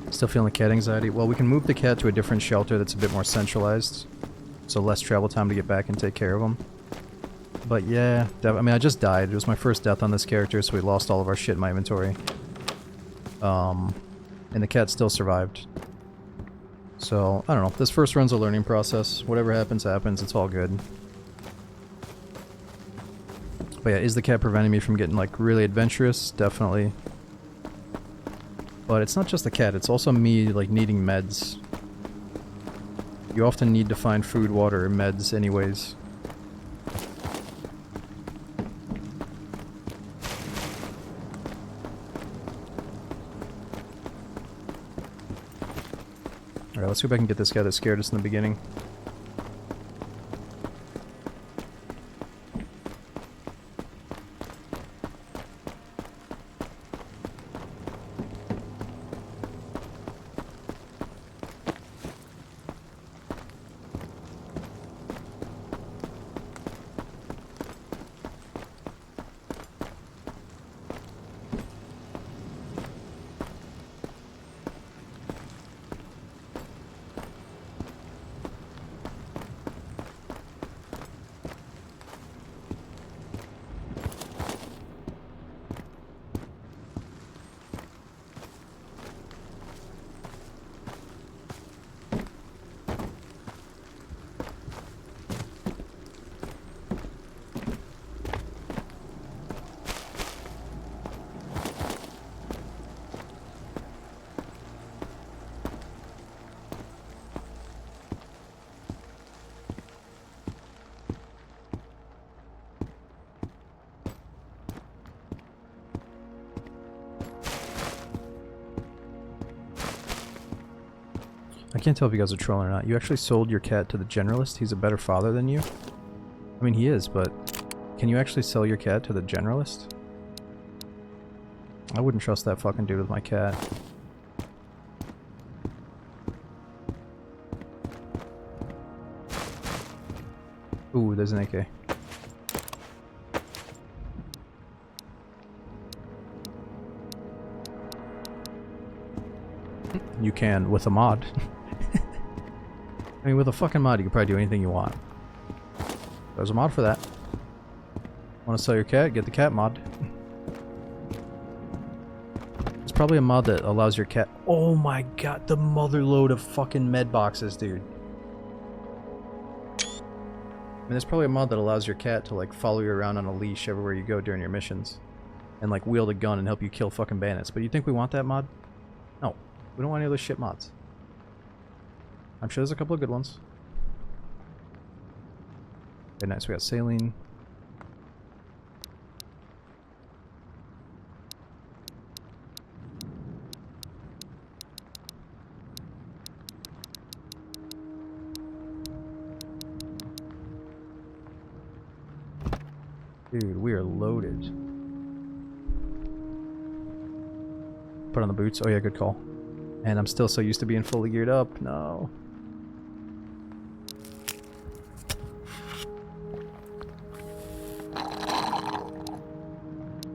Still feeling cat anxiety? Well, we can move the cat to a different shelter that's a bit more centralized, so less travel time to get back and take care of him. But yeah, I mean, I just died. It was my first death on this character, so we lost all of our shit in my inventory. And the cat still survived. So, I don't know. This first run's a learning process. Whatever happens, happens. It's all good. But yeah, is the cat preventing me from getting, like, really adventurous? Definitely. But it's not just the cat. It's also me, like, needing meds. You often need to find food, water, and meds anyways. Alright, let's go back and get this guy that scared us in the beginning. I can't tell if you guys are trolling or not. You actually sold your cat to the generalist? He's a better father than you? I mean, he is, but can you actually sell your cat to the generalist? I wouldn't trust that fucking dude with my cat. Ooh, there's an AK. You can with a mod. I mean, with a fucking mod, you can probably do anything you want. There's a mod for that. Want to sell your cat? Get the cat mod. It's probably a mod that allows your cat... Oh my god, the mother load of fucking med boxes, dude. I mean, there's probably a mod that allows your cat to, like, follow you around on a leash everywhere you go during your missions. And, like, wield a gun and help you kill fucking bandits. But you think we want that mod? No. We don't want any of those shit mods. I'm sure there's a couple of good ones. Okay, nice. We got saline. Dude, we are loaded. Put on the boots. Oh yeah, good call. And I'm still so used to being fully geared up. No.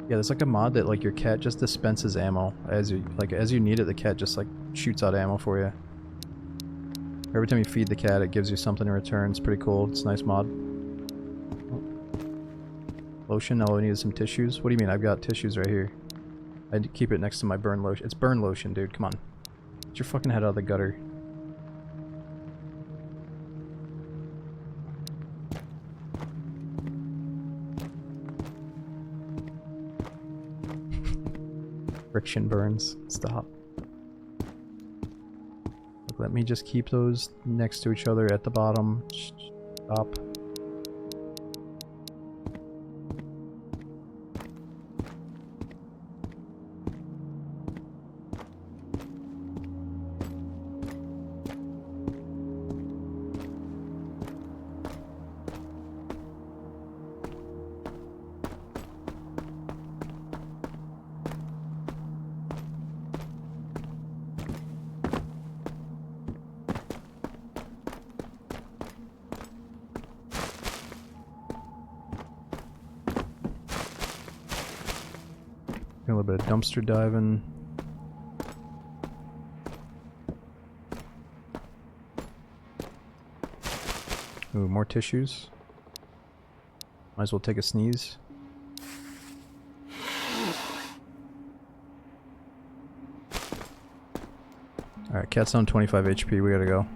Yeah, there's like a mod that like your cat just dispenses ammo as you need it. The cat just like shoots out ammo for you. Every time you feed the cat, it gives you something in return. It's pretty cool. It's a nice mod. Lotion. Oh, I needed some tissues. What do you mean? I've got tissues right here. I keep it next to my burn lotion. It's burn lotion, dude. Come on. Get your fucking head out of the gutter. Friction burns. Stop. Let me just keep those next to each other at the bottom. Stop. A little bit of dumpster diving. Ooh, more tissues. Might as well take a sneeze. Alright, cat's on 25 HP, we gotta go.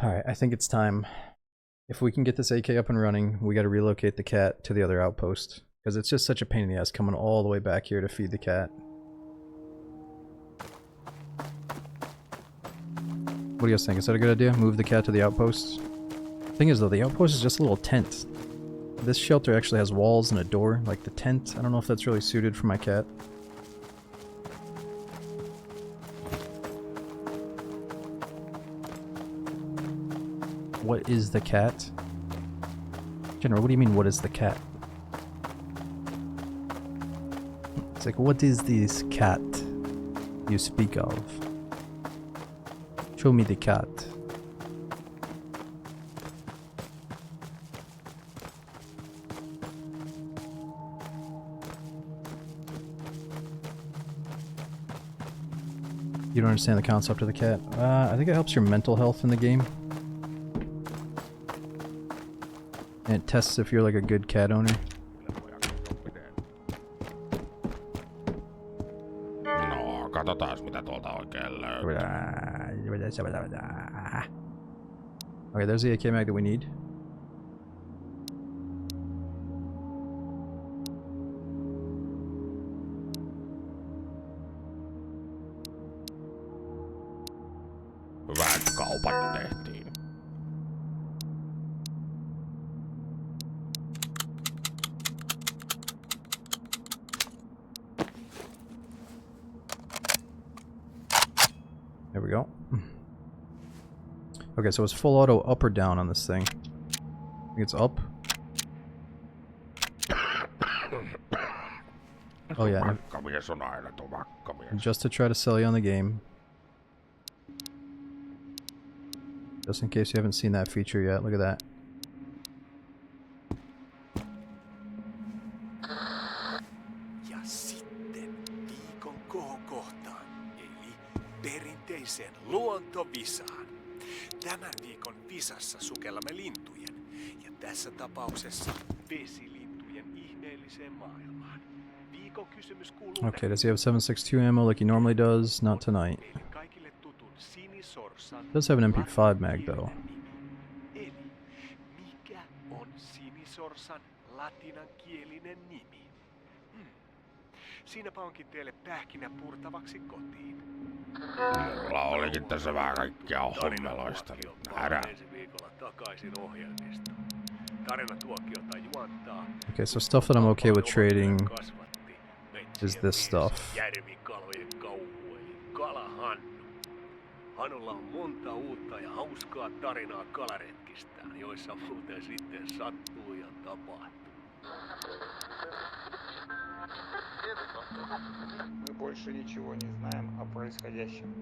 Alright, I think it's time. If we can get this AK up and running, we gotta relocate the cat to the other outpost. Because it's just such a pain in the ass coming all the way back here to feed the cat. What do you guys think? Is that a good idea? Move the cat to the outpost? Thing is though, the outpost is just a little tent. This shelter actually has walls and a door, like the tent. I don't know if that's really suited for my cat. What is the cat? General, what do you mean, what is the cat? It's like, what is this cat you speak of? Show me the cat. You don't understand the concept of the cat? I think it helps your mental health in the game. And it tests if you're like a good cat owner. No, katsotaan mitä tuolta oikein löytyy. Okay, there's the AK mag that we need. Hyvät kaupat tehtiin. There we go. Okay, so it's full auto up or down on this thing? I think it's up. Oh yeah. Makkamies on aina tuo makkamies. Just to try to sell you on the game. Just in case you haven't seen that feature yet, look at that. Ja sitten viikon kohokohtaan, eli perinteiseen luontovisaan. Tämän viikon visassa sukellamme lintujen, ja tässä tapauksessa vesilintujen ihmeelliseen maailmaan. Viikon kysymys kuuluu... Okay, does he have 7.62 ammo like he normally does? Not tonight. Kaikille tutun sinisorsan... Does have an MP5 mag though. Eli mikä on sinisorsan latinankielinen nimi? Siinäpä onkin teille pähkinä purtavaksi kotiin. Mulla olikin tässä vähän kaikkea hommeloista. Nähdään. Ensi viikolla takaisin ohjelmista. Tarinatuokiota juontaa. Okay, so stuff that I'm okay with trading. Kasvatti meitä is this stuff. Järvikalojen kauhu eli Kalahannu. Hanulla on monta uutta ja hauskaa tarinaa kalaretkistään, joissa muuten sitten sattuu ja tapahtuu. Мы больше ничего не знаем о происходящем.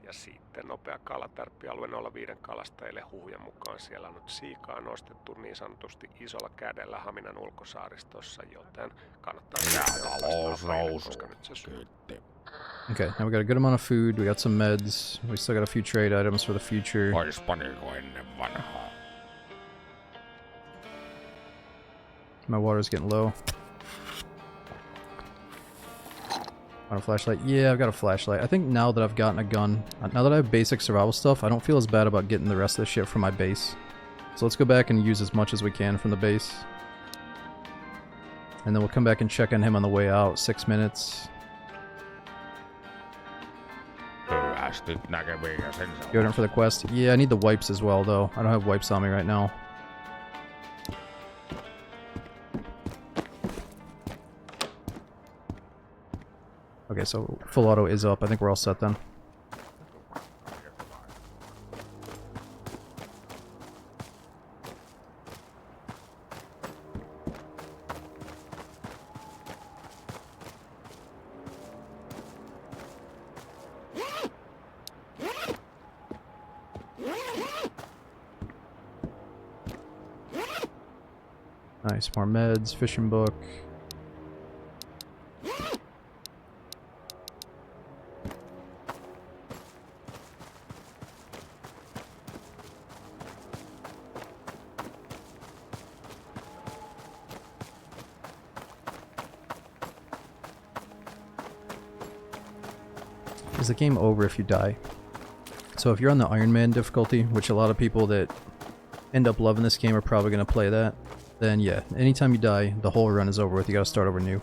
Ja sitten nopea kalatärppialue 05 kalastajille huhujen mukaan siellä on nyt siikaa nostettu niin sanotusti isolla kädellä Haminan ulkosaaristossa, joten kannattaa koska nyt se syy. Okay, now we got a good amount of food, we got some meds, we still got a few trade items for the future. Ois paniko ennen vanhaa. My water's getting low. Want a flashlight? Yeah, I've got a flashlight. I think now that I've gotten a gun, now that I have basic survival stuff, I don't feel as bad about getting the rest of the shit from my base. So let's go back and use as much as we can from the base. And then we'll come back and check on him on the way out. 6 minutes. Hyvästyt näkeviin ja sen saa. Deodorant for the quest. Yeah, I need the wipes as well, though. I don't have wipes on me right now. Okay, so full auto is up. I think we're all set then. Nice, more meds, fishing book. Is the game over if you die? So if you're on the Iron Man difficulty, which a lot of people that end up loving this game are probably going to play that, then yeah, anytime you die, the whole run is over with. You gotta start over new.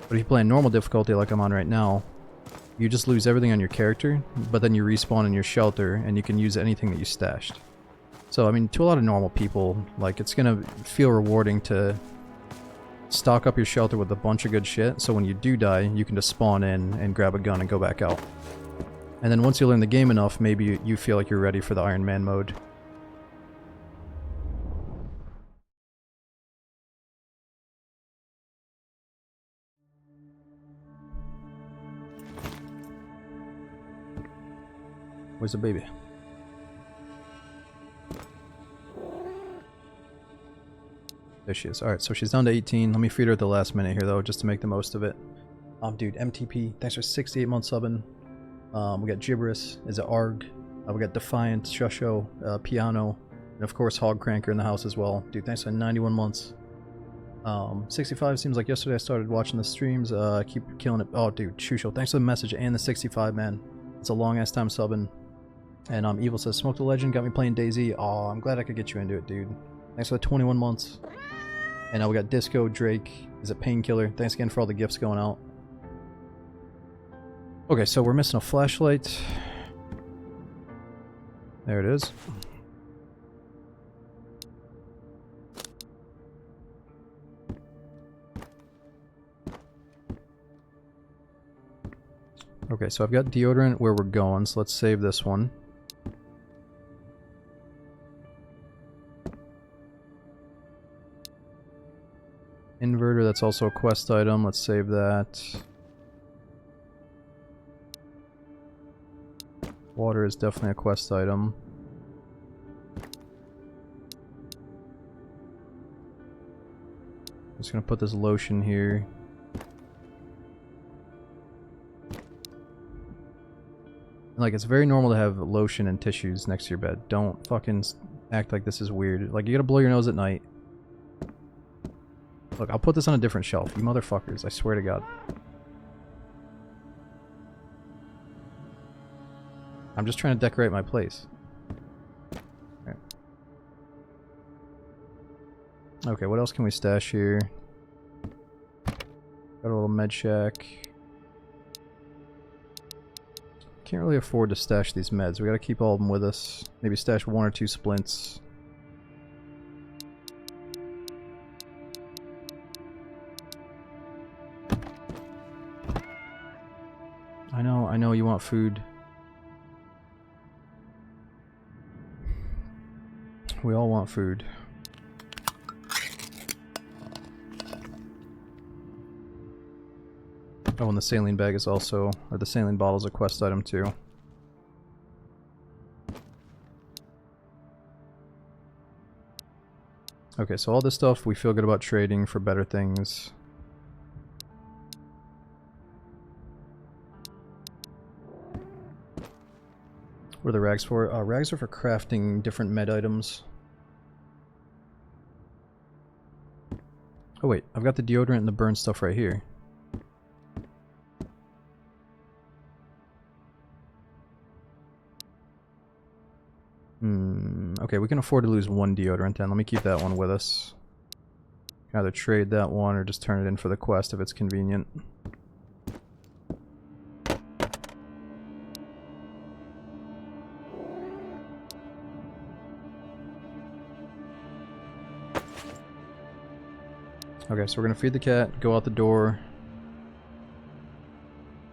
But if you play in normal difficulty like I'm on right now, you just lose everything on your character, but then you respawn in your shelter and you can use anything that you stashed. So I mean, to a lot of normal people, like, it's gonna feel rewarding to stock up your shelter with a bunch of good shit, so when you do die, you can just spawn in and grab a gun and go back out. And then once you learn the game enough, maybe you feel like you're ready for the Iron Man mode. Where's the baby? There she is. Alright, so she's down to 18. Let me feed her at the last minute here, though, just to make the most of it. Dude, MTP, thanks for 68 months subbing. We got Gibberish, is it Arg? We got Defiant, Shusho, Piano, and of course Hog Cranker in the house as well. Dude, thanks for 91 months. 65 seems like yesterday I started watching the streams. Keep killing it. Oh, dude, Shusho, thanks for the message and the 65, man. It's a long ass time subbing. And Evil says, Smoke the Legend got me playing DayZ. Oh, I'm glad I could get you into it, dude. Thanks for the 21 months. And now we got Disco, Drake, is it Painkiller? Thanks again for all the gifts going out. Okay, so we're missing a flashlight. There it is. Okay, so I've got deodorant where we're going, so let's save this one. Inverter, that's also a quest item, let's save that. Water is definitely a quest item. Just gonna put this lotion here. Like, it's very normal to have lotion and tissues next to your bed. Don't fucking act like this is weird. Like, you gotta blow your nose at night. Look, I'll put this on a different shelf, you motherfuckers, I swear to God. I'm just trying to decorate my place. Okay. Okay, what else can we stash here? Got a little med shack. Can't really afford to stash these meds. We gotta keep all of them with us. Maybe stash 1 or 2 splints. I know you want food. We all want food. Oh, and the saline bag is also, or the saline bottle is a quest item too. Okay, so all this stuff we feel good about trading for better things. What are the rags for? Rags are for crafting different med items. Oh wait, I've got the deodorant and the burn stuff right here. Okay, we can afford to lose one deodorant then. Let me keep that one with us. Either trade that one or just turn it in for the quest if it's convenient. Okay, so we're gonna feed the cat, go out the door.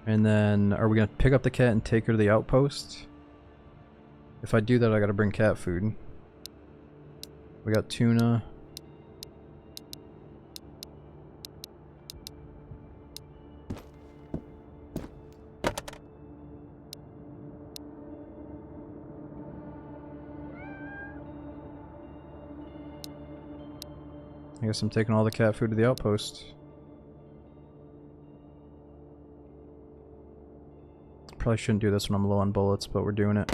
And then, are we gonna pick up the cat and take her to the outpost? If I do that, I gotta bring cat food. We got tuna. I guess I'm taking all the cat food to the outpost. Probably shouldn't do this when I'm low on bullets, but we're doing it.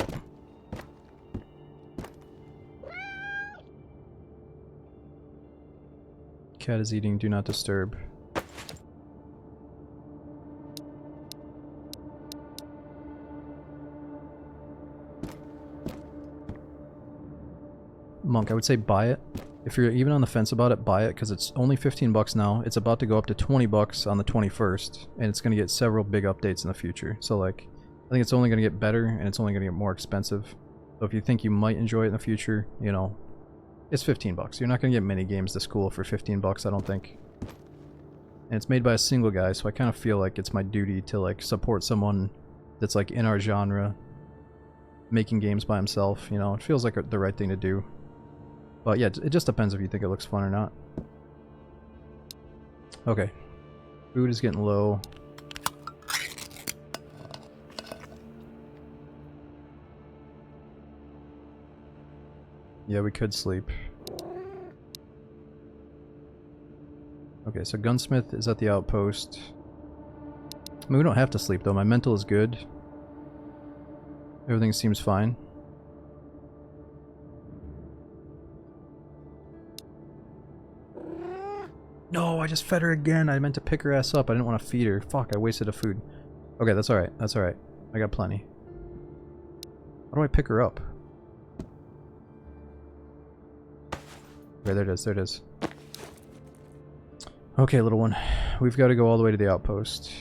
Cat is eating, do not disturb. Monk, I would say buy it. If you're even on the fence about it, buy it, because it's only 15 bucks now. It's about to go up to 20 bucks on the 21st, and it's going to get several big updates in the future. So like, I think it's only going to get better, and it's only going to get more expensive. So if you think you might enjoy it in the future, you know, it's 15 bucks. You're not going to get many games this cool for 15 bucks, I don't think. And it's made by a single guy, so I kind of feel like it's my duty to like support someone that's like in our genre, making games by himself, you know. It feels like the right thing to do. But yeah, it just depends if you think it looks fun or not. Okay. Food is getting low. Yeah, we could sleep. Okay, so Gunsmith is at the outpost. I mean, we don't have to sleep though. My mental is good. Everything seems fine. No, I just fed her again. I meant to pick her ass up. I didn't want to feed her. Fuck, I wasted the food. Okay, that's alright. That's alright. I got plenty. How do I pick her up? Okay, there it is. There it is. Okay, little one. We've got to go all the way to the outpost.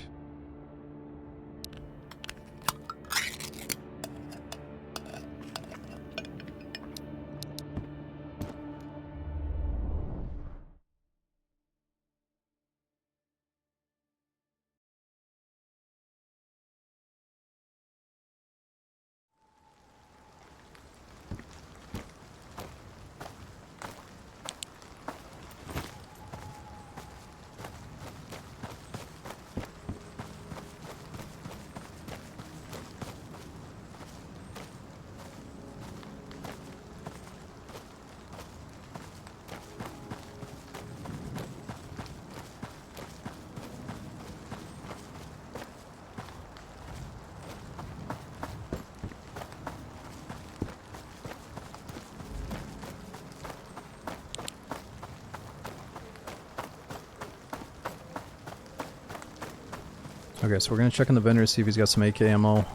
Okay, so we're gonna check in the vendor to see if he's got some AK ammo.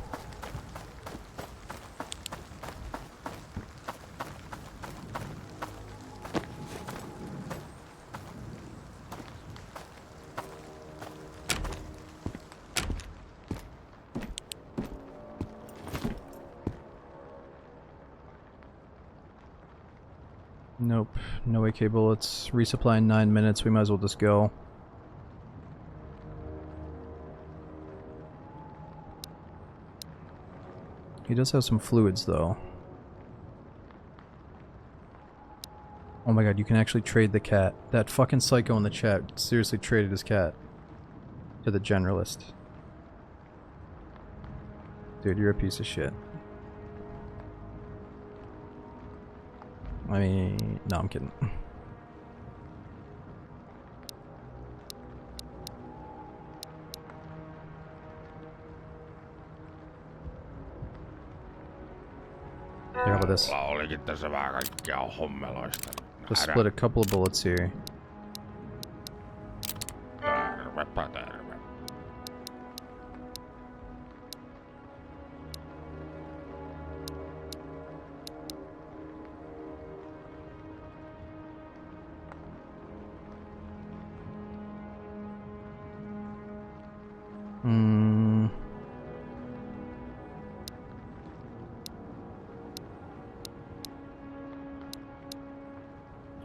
Nope, no AK bullets. Resupply in 9 minutes, we might as well just go. He does have some fluids, though. Oh my god, you can actually trade the cat. That fucking psycho in the chat seriously traded his cat to the generalist. Dude, you're a piece of shit. I mean, no, I'm kidding. Here, how about this? Mulla olikin tässä vähän kaikkea hommeloista. Let's split a couple of bullets here. Tervepä terve.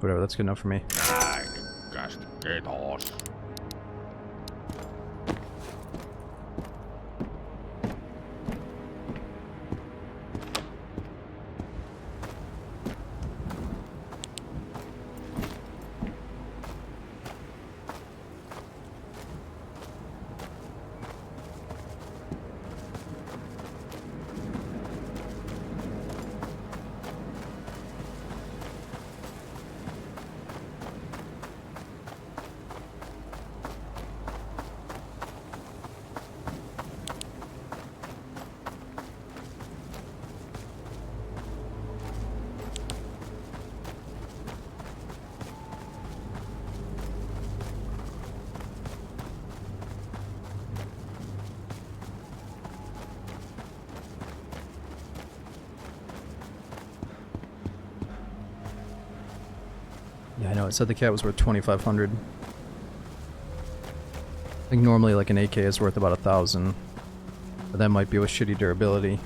Whatever, that's good enough for me. Näin, kästi. Kiitos. Yeah, I know, it said the cat was worth 2,500. I think normally like an AK is worth about 1,000. But that might be with shitty durability.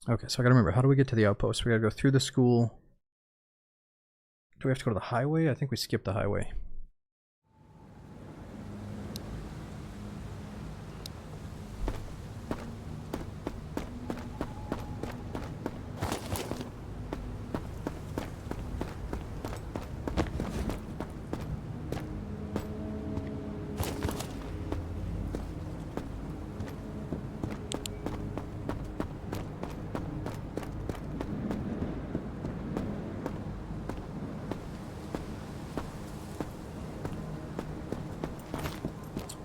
Okay, so I gotta remember, how do we get to the outpost? We gotta go through the school. Do we have to go to the highway? I think we skipped the highway.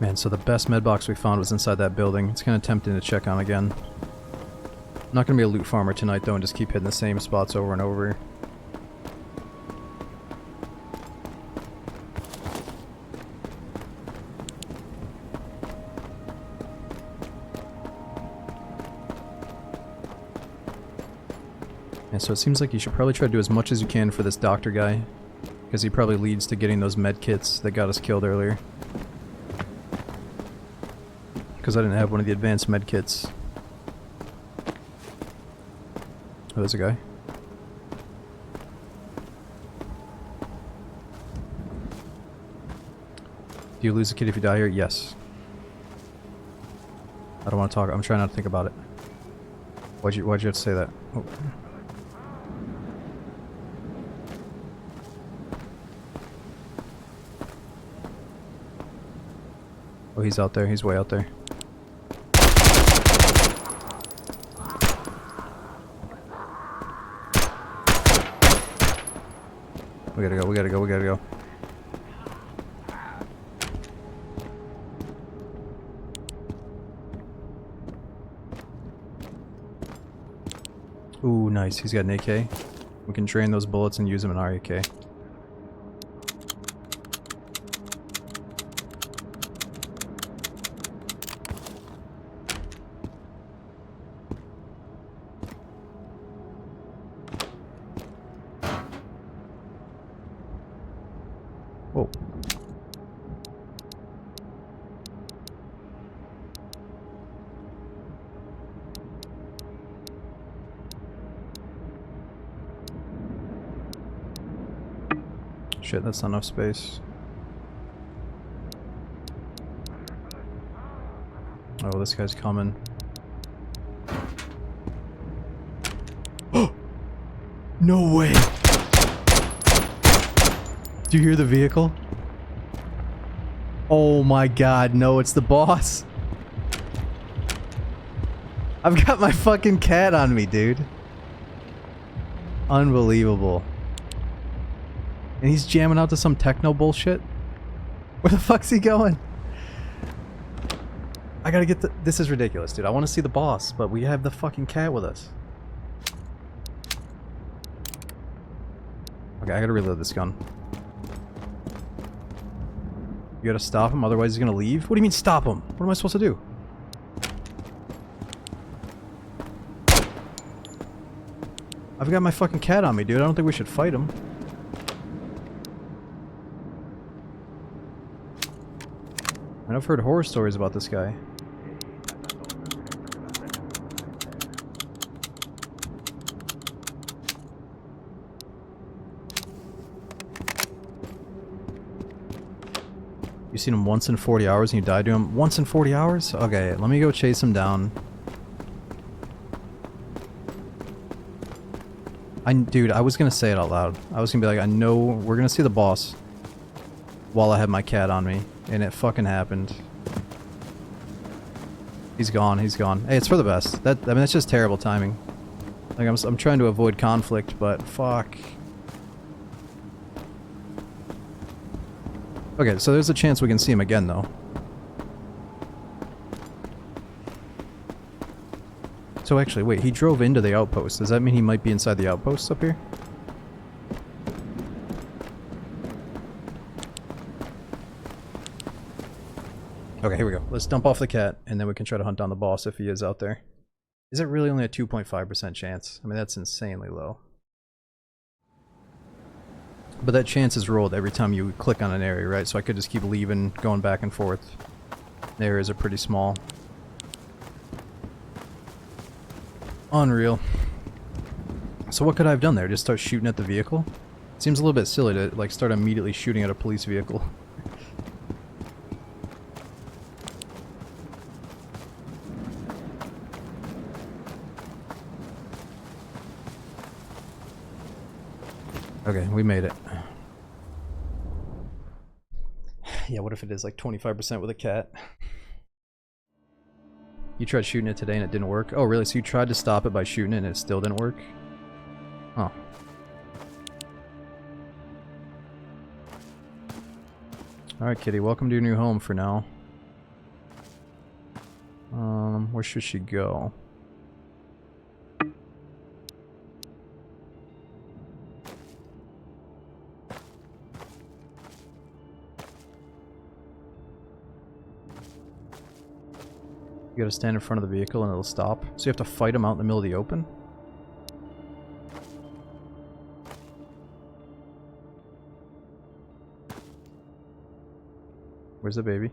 Man, so the best med box we found was inside that building. It's kind of tempting to check on again. I'm not going to be a loot farmer tonight though and just keep hitting the same spots over and over. And so it seems like you should probably try to do as much as you can for this doctor guy, because he probably leads to getting those med kits that got us killed earlier. Because I didn't have one of the advanced med kits. Oh, there's a guy. Do you lose a kid if you die here? Yes. I don't want to talk. I'm trying not to think about it. Why'd you have to say that? Oh. Oh, he's out there. He's way out there. We gotta go, we gotta go, we gotta go. Ooh, nice. He's got an AK. We can drain those bullets and use them in our AK. Whoa. Shit, that's not enough space. Oh, this guy's coming. No way! Do you hear the vehicle? Oh my god, no, it's the boss! I've got my fucking cat on me, dude. Unbelievable. And he's jamming out to some techno bullshit? Where the fuck's he going? I gotta get the— this is ridiculous, dude. I want to see the boss, but we have the fucking cat with us. Okay, I gotta reload this gun. You gotta stop him, otherwise he's gonna leave? What do you mean stop him? What am I supposed to do? I've got my fucking cat on me, dude. I don't think we should fight him. And I've heard horror stories about this guy. You seen him once in 40 hours and you died to him? Once in 40 hours? Okay, let me go chase him down. Dude, I was gonna say it out loud. I was gonna be like, I know we're gonna see the boss while I have my cat on me. And it fucking happened. He's gone, he's gone. Hey, it's for the best. I mean, that's just terrible timing. Like, I'm trying to avoid conflict, but fuck. Okay, so there's a chance we can see him again, though. So actually, wait, he drove into the outpost. Does that mean he might be inside the outpost up here? Okay, here we go. Let's dump off the cat, and then we can try to hunt down the boss if he is out there. Is it really only a 2.5% chance? I mean, that's insanely low. But that chance is rolled every time you click on an area, right? So I could just keep leaving, going back and forth. The areas are pretty small. Unreal. So what could I have done there? Just start shooting at the vehicle? Seems a little bit silly to, like, start immediately shooting at a police vehicle. Okay, we made it. Yeah, what if it is like 25% with a cat? You tried shooting it today and it didn't work? Oh, really? So you tried to stop it by shooting it and it still didn't work? Huh. Alright, kitty, welcome to your new home for now. Where should she go? You gotta stand in front of the vehicle and it'll stop. So you have to fight them out in the middle of the open? Where's the baby?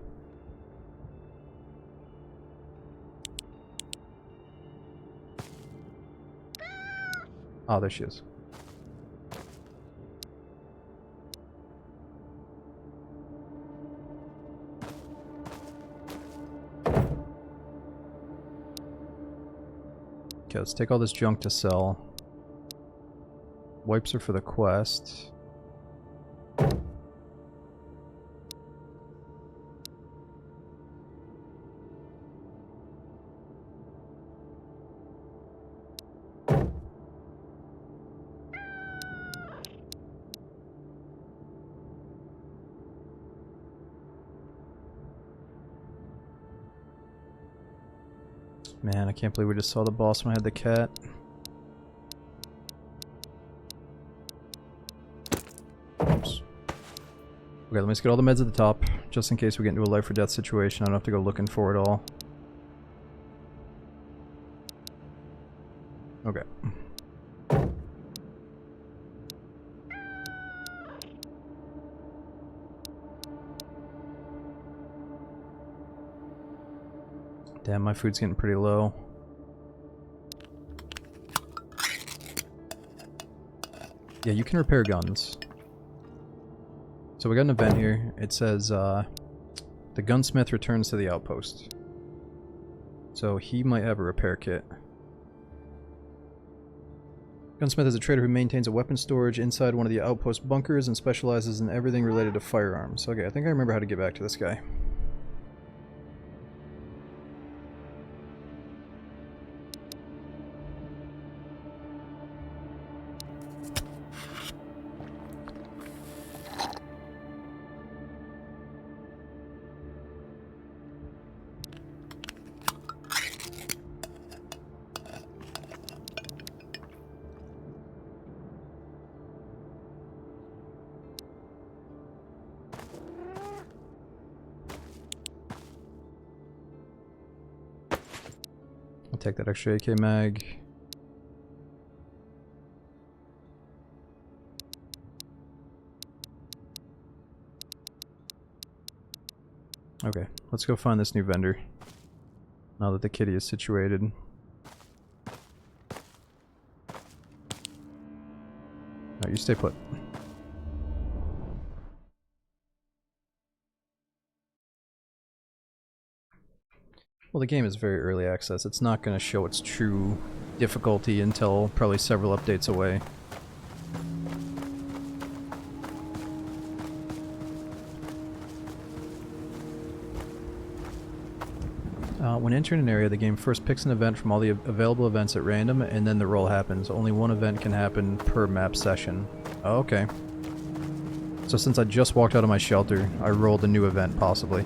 Oh, there she is. Okay, let's take all this junk to sell. Wipes are for the quest. Man, I can't believe we just saw the boss when I had the cat. Oops. Okay, let me just get all the meds at the top, just in case we get into a life or death situation. I don't have to go looking for it all. Okay. Damn, my food's getting pretty low. Yeah, you can repair guns. So we got an event here. It says, the gunsmith returns to the outpost. So he might have a repair kit. Gunsmith is a trader who maintains a weapon storage inside one of the outpost bunkers and specializes in everything related to firearms. Okay, I think I remember how to get back to this guy. I'll take that extra AK mag. Okay, let's go find this new vendor. Now that the kitty is situated. Alright, you stay put. Well, the game is very early access. It's not going to show its true difficulty until probably several updates away. When entering an area, the game first picks an event from all the available events at random, and then the roll happens. Only one event can happen per map session. Oh, okay. So since I just walked out of my shelter, I rolled a new event, possibly.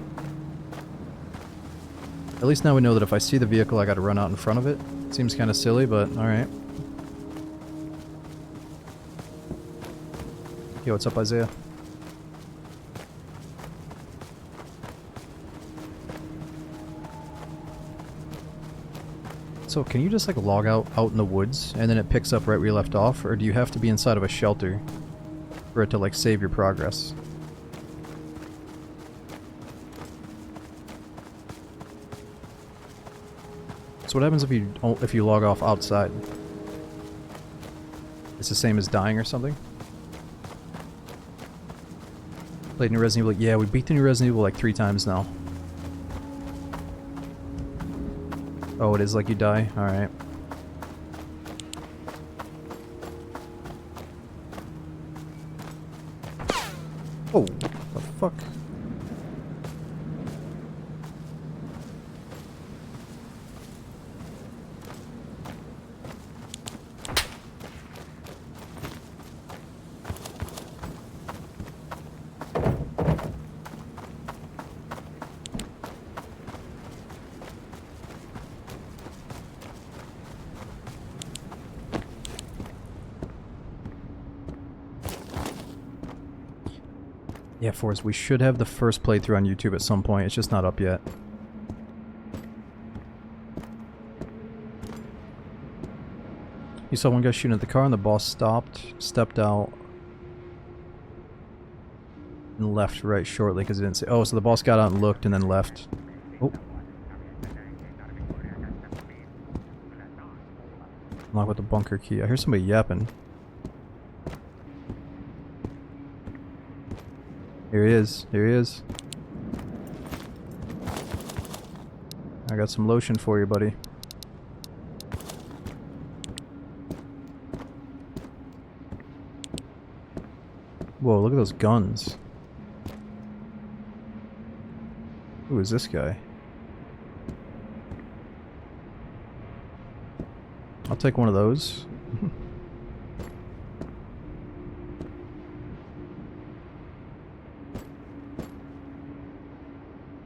At least now we know that if I see the vehicle, I gotta run out in front of it. Seems kinda silly, but alright. Yo, what's up, Isaiah? So, can you just like log out in the woods, and then it picks up right where you left off, or do you have to be inside of a shelter for it to like save your progress? So what happens if you log off outside? It's the same as dying or something? Played new Resident Evil. Yeah, we beat the new Resident Evil like 3 times now. Oh, it is like you die? Alright. Oh, the fuck? Yeah, Forrest, we should have the first playthrough on YouTube at some point. It's just not up yet. You saw one guy shooting at the car and the boss stopped, stepped out, and left right shortly because he didn't see. Oh, so the boss got out and looked and then left. Oh. Unlock with the bunker key. I hear somebody yapping. Here he is. Here he is. I got some lotion for you, buddy. Whoa, look at those guns. Who is this guy? I'll take one of those.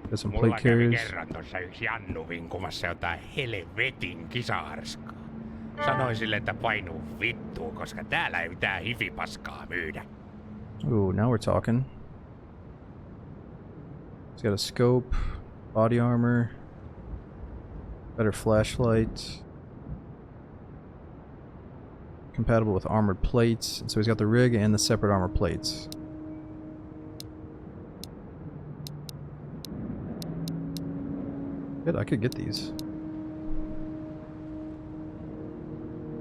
Got some plate carriers. Kerran tossa yksi Jannu vinkumassa jotain helvetin kisaharskaa. Sanoin sille, että painuu vittuun, koska täällä ei mitään hifipaskaa myydä. Ooh, now we're talking. He's got a scope, body armor, better flashlight, compatible with armored plates. So he's got the rig and the separate armor plates. Good, I could get these.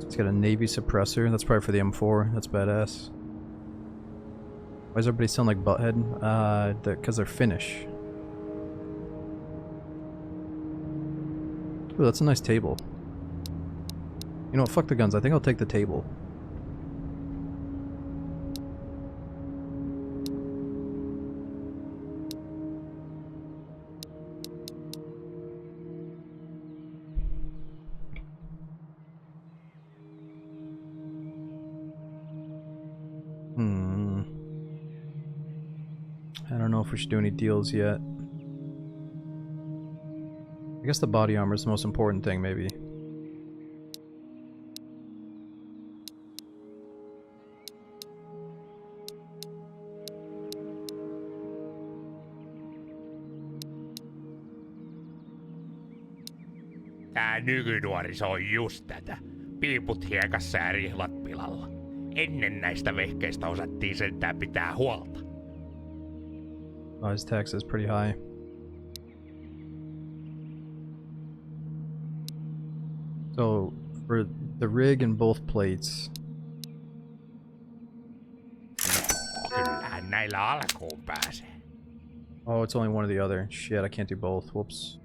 It's got a Navy suppressor. That's probably for the M4. That's badass. Why does everybody sound like Butthead? Because they're Finnish. Ooh, that's a nice table. You know what? Fuck the guns. I think I'll take the table. I don't know if we should do any deals yet. I guess the body armor is the most important thing, maybe. Tää nykynuoriso on just tätä. Piiput hiekassa ja rihlat pilalla. Ennen näistä vehkeistä osattiin sentään pitää huolta. Oh, his tax is pretty high. So, for the rig and both plates... Kyllähän näillä alkuun pääsee. Oh, it's only one or the other. Shit, I can't do both. Whoops.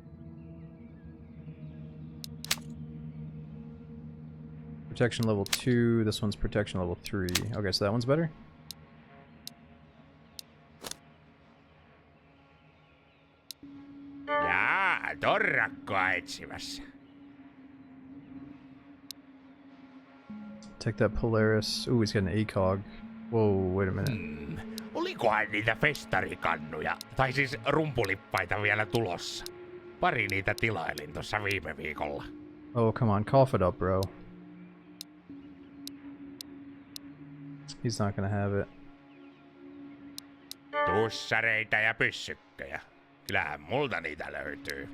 Protection level 2, this one's protection level 3. Okay, so that one's better? Jaa, torrakkoa etsimässä. Take that Polaris. Ooh, he's got an ACOG. Whoa, wait a minute. Olikohan niitä festarikannuja, tai siis rumpulippaita vielä tulossa? Pari niitä tilailin tossa viime viikolla. Oh, come on, cough it up, bro. He's not gonna have it. Tussareita ja pyssykköjä. Kyllähän multa niitä löytyy.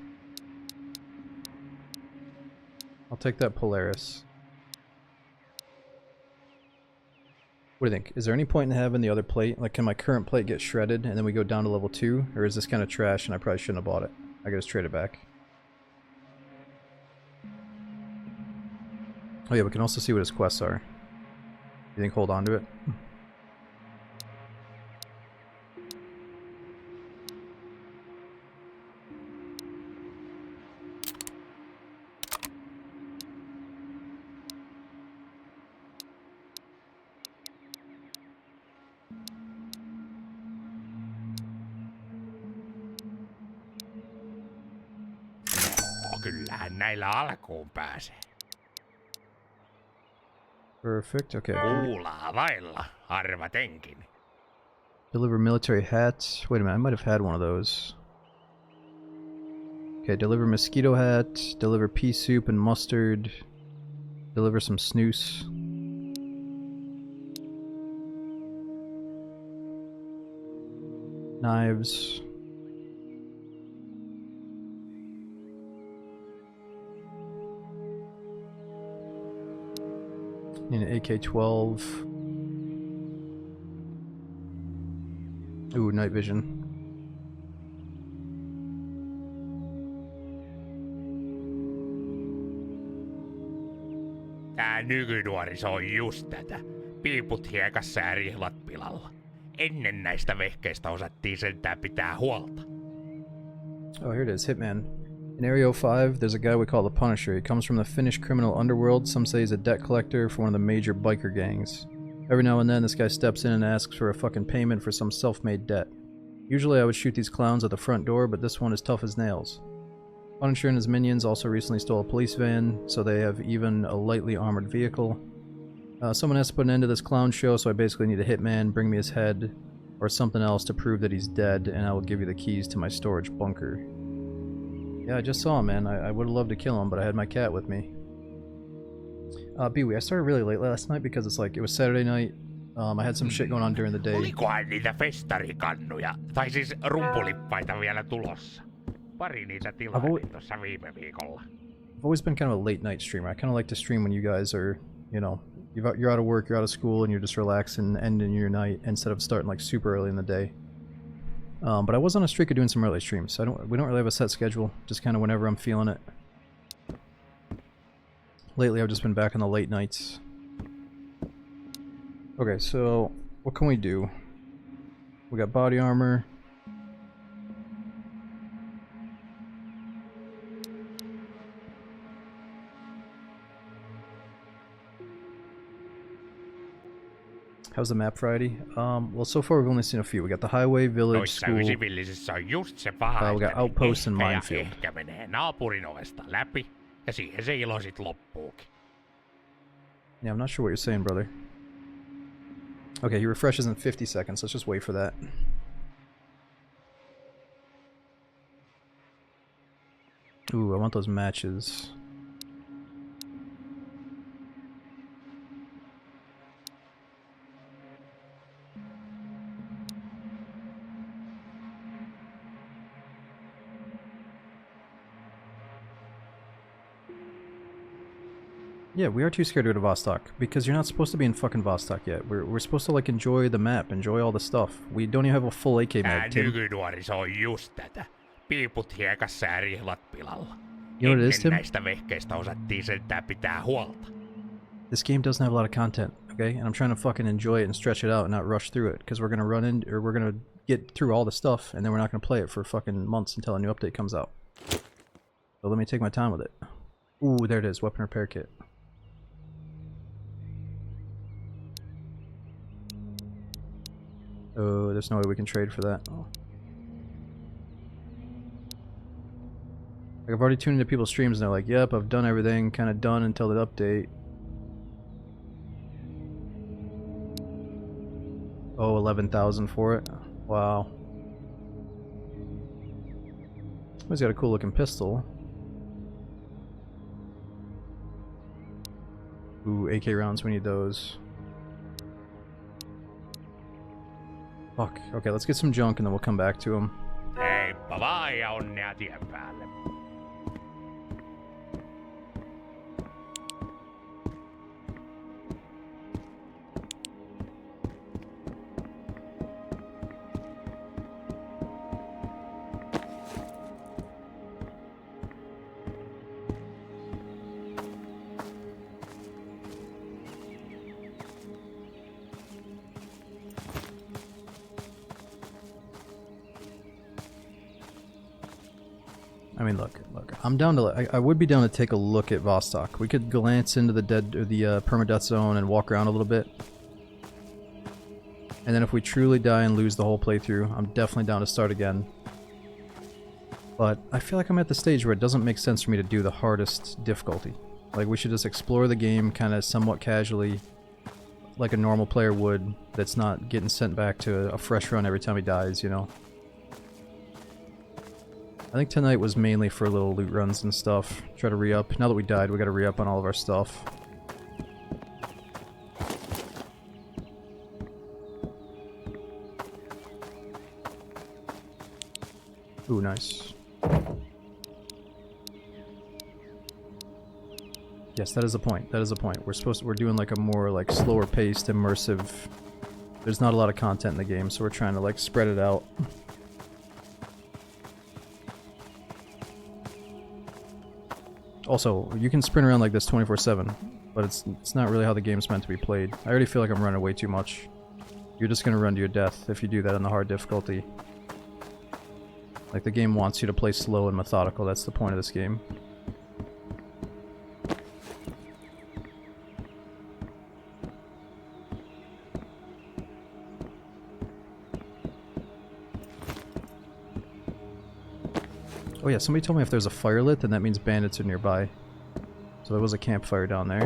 I'll take that Polaris. What do you think? Is there any point in having the other plate? Like, can my current plate get shredded and then we go down to level 2? Or is this kind of trash and I probably shouldn't have bought it? I gotta just trade it back. Oh yeah, we can also see what his quests are. You think hold on to it? Kyllähän näillä alkuun pääsee. Perfect, okay. Kuulaa vailla, arvatenkin. Deliver military hats. Wait a minute, I might have had one of those. Okay, deliver mosquito hat, deliver pea soup and mustard, deliver some snooze. Knives. Need an AK-12. Ooh, night vision. Tää nykynuoriso on just tätä. Piiput hiekassa ja rihlat pilalla. Ennen näistä vehkeistä osattiin sentään pitää huolta. Oh, here it is, Hitman. In Area 05, there's a guy we call the Punisher. He comes from the Finnish criminal underworld. Some say he's a debt collector for one of the major biker gangs. Every now and then, this guy steps in and asks for a fucking payment for some self-made debt. Usually I would shoot these clowns at the front door, but this one is tough as nails. Punisher and his minions also recently stole a police van, so they have even a lightly armored vehicle. Someone has to put an end to this clown show, so I basically need a hitman, bring me his head, or something else to prove that he's dead, and I will give you the keys to my storage bunker. Yeah, I just saw him, man. I would have loved to kill him, but I had my cat with me. Biwi, I started really late last night because it's like, it was Saturday night. I had some shit going on during the day. Olikohan niitä festarikannuja, tai siis rumpulippaita vielä tulossa? Pari niitä tilailin tossa viime viikolla. I've always been kind of a late night streamer. I kind of like to stream when you guys are, you know, you're out of work, you're out of school, and you're just relaxing, ending your night instead of starting like super early in the day. But I was on a streak of doing some early streams. We don't really have a set schedule, just kind of whenever I'm feeling it. Lately, I've just been back on the late nights. Okay, so what can we do? We got body armor. How's the map variety? Well, so far we've only seen a few. We got the highway, village, Noissa school. ysivillisissä on just se paha, we got että outposts and ehkä ja minefield. ehkä menee naapurin ovesta läpi, ja siihen se ilo sit loppuukin. Yeah, I'm not sure what you're saying, brother. Okay, he refreshes in 50 seconds. Let's just wait for that. Ooh, I want those matches. Yeah, we are too scared to go to Vostok, because you're not supposed to be in fucking Vostok yet. We're supposed to, like, enjoy the map, enjoy all the stuff. We don't even have a full AK mag, Tim. Nykynuoriso on just tätä. Piiput hiekassa ja rihlat pilalla. You know what it is, Tim? näistä vehkeistä osattiin sentään pitää huolta. This game doesn't have a lot of content, okay? And I'm trying to fucking enjoy it and stretch it out and not rush through it, because we're gonna run in, or we're gonna get through all the stuff, and then we're not gonna play it for fucking months until a new update comes out. So let me take my time with it. Ooh, there it is, weapon repair kit. Oh, there's no way we can trade for that. Oh. Like, I've already tuned into people's streams and they're like, yep, I've done everything, kind of done until the update. Oh, 11,000 for it. Wow. He's got a cool looking pistol. Ooh, AK rounds, we need those. Fuck. Okay, let's get some junk and then we'll come back to him. Heippa vaan ja onnea tien päälle. I mean, look, I'm down to, I would be down to take a look at Vostok. We could glance into the dead, or the permadeath zone and walk around a little bit. And then if we truly die and lose the whole playthrough, I'm definitely down to start again. But I feel like I'm at the stage where it doesn't make sense for me to do the hardest difficulty. Like, we should just explore the game kind of somewhat casually, like a normal player would, that's not getting sent back to a fresh run every time he dies, you know? I think tonight was mainly for little loot runs and stuff. Try to re-up. Now that we died, we gotta re-up on all of our stuff. Ooh, nice. Yes, that is the point. That is the point. We're doing like a more like slower paced, immersive. There's not a lot of content in the game, so we're trying to like spread it out. Also, you can sprint around like this 24/7, but it's not really how the game's meant to be played. I already feel like I'm running way too much. You're just gonna run to your death if you do that on the hard difficulty. Like, the game wants you to play slow and methodical, that's the point of this game. Oh yeah, somebody told me if there's a fire lit, then that means bandits are nearby. So there was a campfire down there.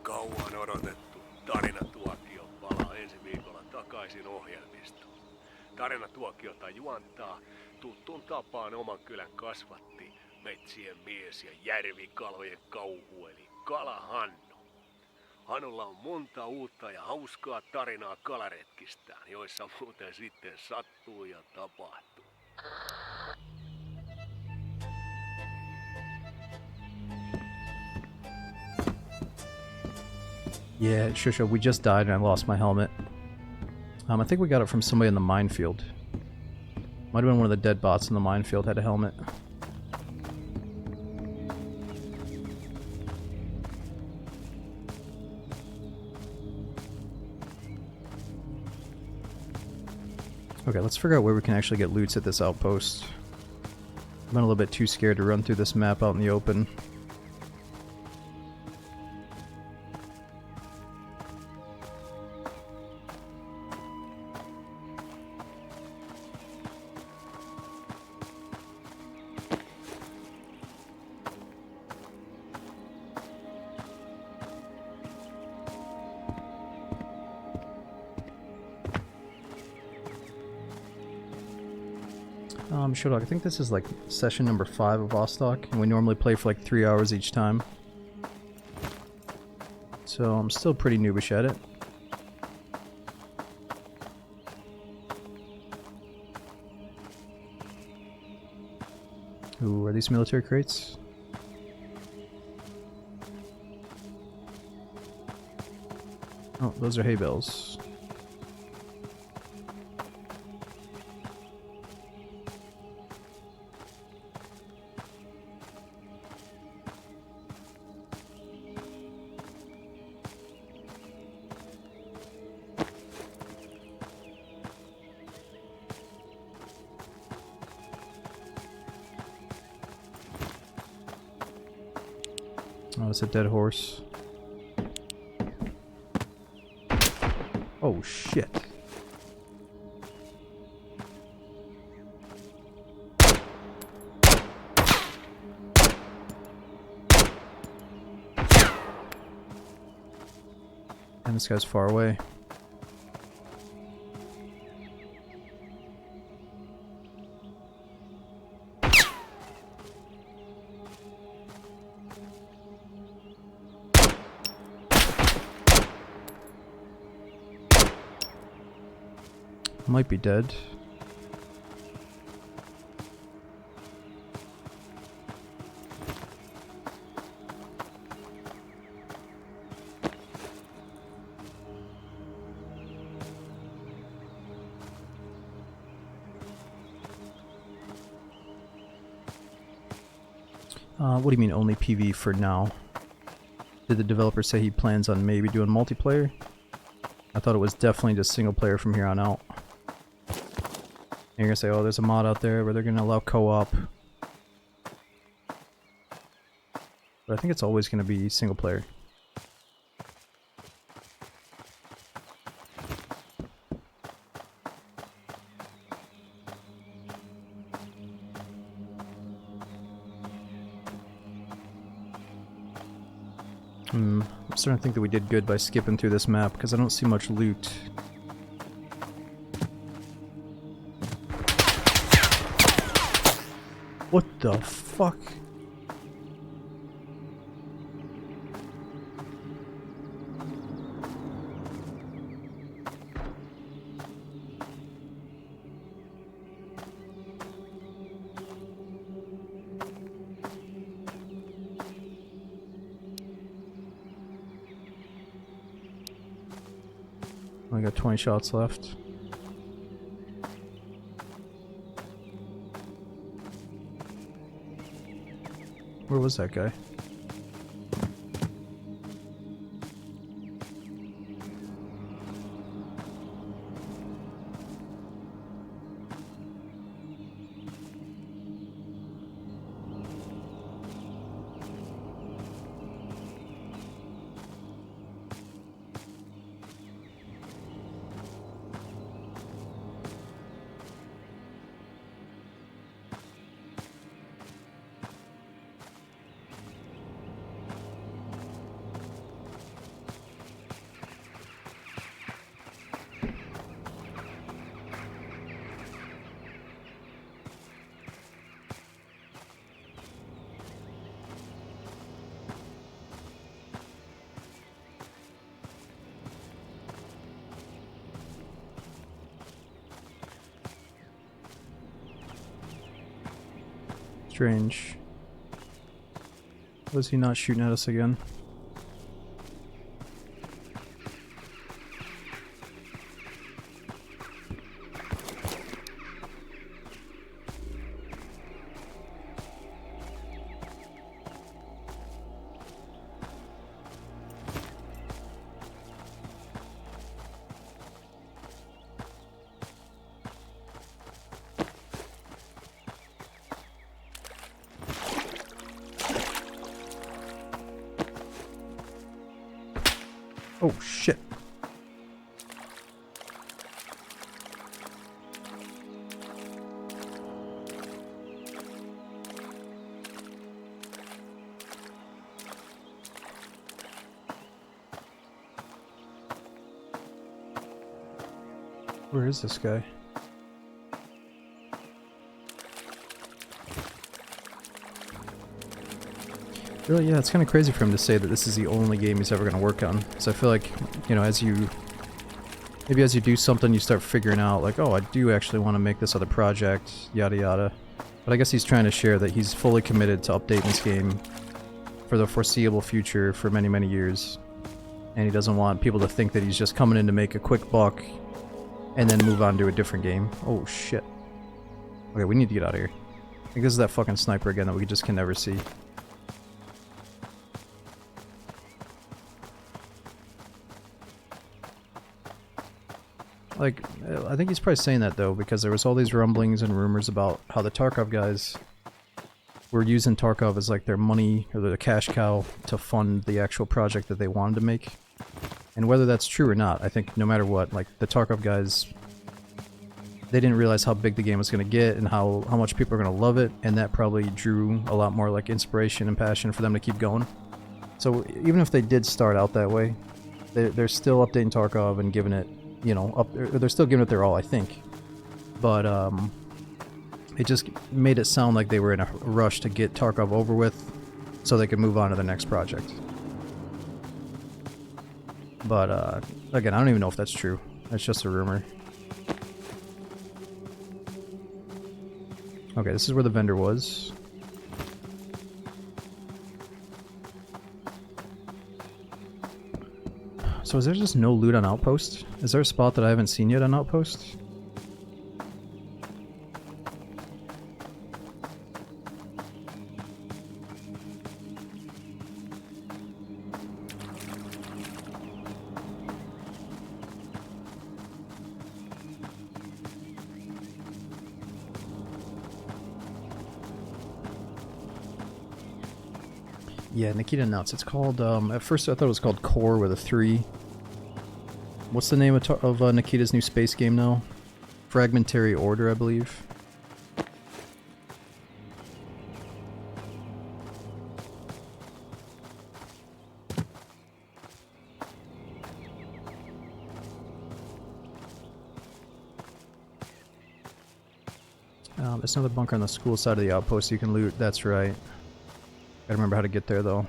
Kauan odotettu tarinatuokio palaa ensi viikolla takaisin ohjelmistoon. Tarinatuokiota juontaa tuttuun tapaan oman kylän kasvatti, metsien mies ja järvikalojen kauhu eli Kala Hannu. Hanulla on monta uutta ja hauskaa tarinaa kalaretkistään, joissa muuten sitten sattuu ja tapahtuu. Yeah, Shusha, we just died and I lost my helmet. I think we got it from somebody in the minefield. Might have been one of the dead bots in the minefield had a helmet. Okay, let's figure out where we can actually get loots at this outpost. I've been a little bit too scared to run through this map out in the open. Shodok, I think this is like session number 5 of Vostok, and we normally play for like 3 hours each time. So I'm still pretty noobish at it. Ooh, are these military crates? Oh, those are hay bales. Oh, it's a dead horse. Oh shit. And this guy's far away. Might be dead. What do you mean only PV for now? Did the developer say he plans on maybe doing multiplayer? I thought it was definitely just single player from here on out. And you're gonna say, oh, there's a mod out there where they're gonna allow co-op. But I think it's always gonna be single player. I'm starting to think that we did good by skipping through this map, because I don't see much loot. What the fuck? I got 20 shots left. Where was that guy? Strange. Was he not shooting at us again? Oh shit. Where is this guy? Really, yeah, it's kind of crazy for him to say that this is the only game he's ever going to work on. So I feel like, you know, maybe as you do something, you start figuring out, like, oh, I do actually want to make this other project, yada yada. But I guess he's trying to share that he's fully committed to updating this game for the foreseeable future for many, many years. And he doesn't want people to think that he's just coming in to make a quick buck and then move on to a different game. Oh, shit. Okay, we need to get out of here. I think this is that fucking sniper again that we just can never see. Like, I think he's probably saying that though, because there was all these rumblings and rumors about how the Tarkov guys were using Tarkov as like their money or their cash cow to fund the actual project that they wanted to make. And whether that's true or not, I think no matter what, like the Tarkov guys, they didn't realize how big the game was going to get and how much people are going to love it, and that probably drew a lot more like inspiration and passion for them to keep going. So even if they did start out that way, they're still updating Tarkov and giving it, you know, they're still giving it their all, I think. But it just made it sound like they were in a rush to get Tarkov over with so they could move on to the next project. But again, I don't even know if that's true. That's just a rumor. Okay, this is where the vendor was. So is there just no loot on Outpost? Is there a spot that I haven't seen yet on Outpost? Yeah, Nikita announced. It's called, at first I thought it was called Core with a 3. What's the name of Nikita's new space game now? Fragmentary Order, I believe. There's another bunker on the school side of the outpost you can loot. That's right. Gotta remember how to get there, though.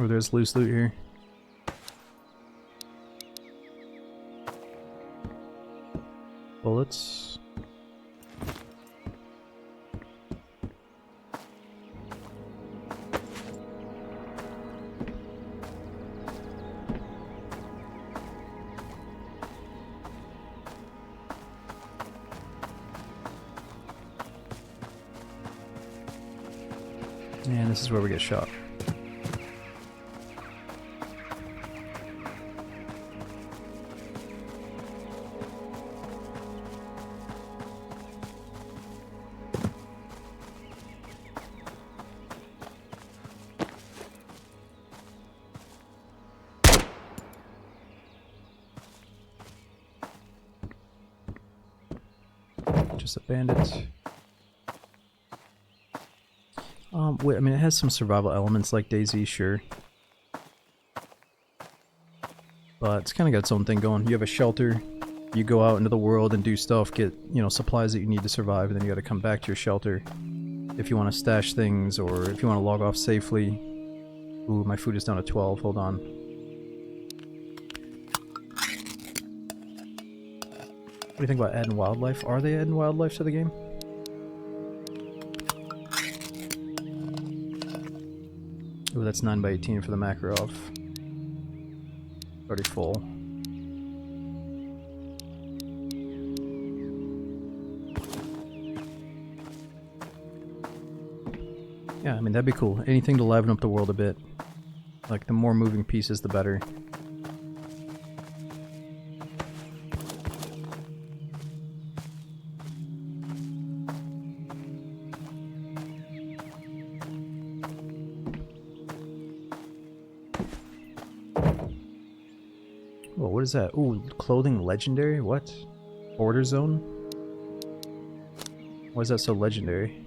Oh, there's loose loot here. Bullets. And this is where we get shot. Just a bandit. Wait, I mean, it has some survival elements like DayZ, sure. But it's kind of got its own thing going. You have a shelter, you go out into the world and do stuff, get, you know, supplies that you need to survive, and then you gotta come back to your shelter if you want to stash things, or if you want to log off safely. Ooh, my food is down to 12, hold on. What do you think about adding wildlife? Are they adding wildlife to the game? Ooh, that's 9 by 18 for the Makarov. Already full. Yeah, I mean, that'd be cool. Anything to liven up the world a bit. Like, the more moving pieces, the better. Oh, what is that? Ooh, clothing legendary? What? Order zone? Why is that so legendary?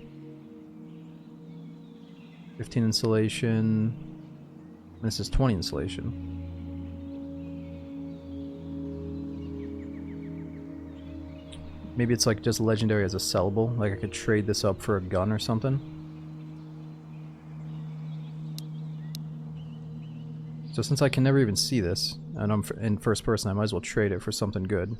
15 insulation. This is 20 insulation. Maybe it's like just legendary as a sellable. Like I could trade this up for a gun or something. So since I can never even see this, and I'm in first person, I might as well trade it for something good.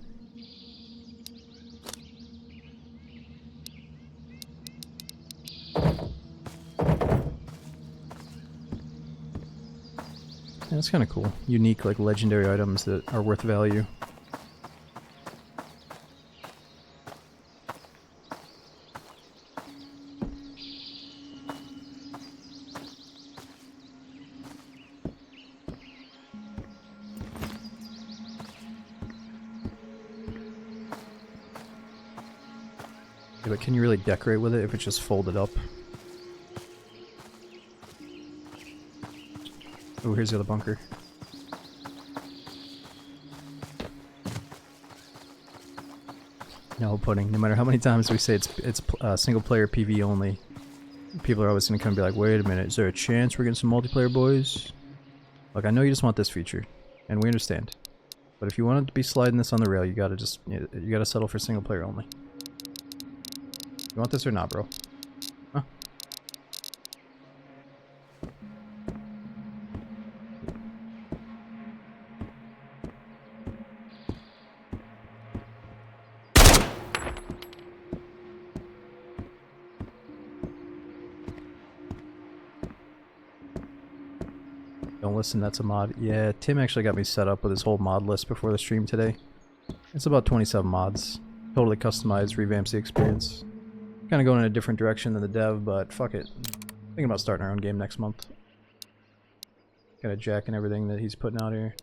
Yeah, that's kind of cool. Unique, like, legendary items that are worth value. Yeah, but can you really decorate with it if it's just folded up? Oh, here's the other bunker. No pudding. No matter how many times we say it's single player PV only, people are always gonna come and be like, "Wait a minute, is there a chance we're getting some multiplayer, boys?" Like, I know you just want this feature, and we understand. But if you want to be sliding this on the rail, you gotta settle for single player only. You want this or not, bro? Huh? Don't listen, that's a mod. Yeah, Tim actually got me set up with his whole mod list before the stream today. It's about 27 mods. Totally customized, revamps the experience. Kind of going in a different direction than the dev, but fuck it. Thinking about starting our own game next month. Got a Jack and everything that he's putting out here.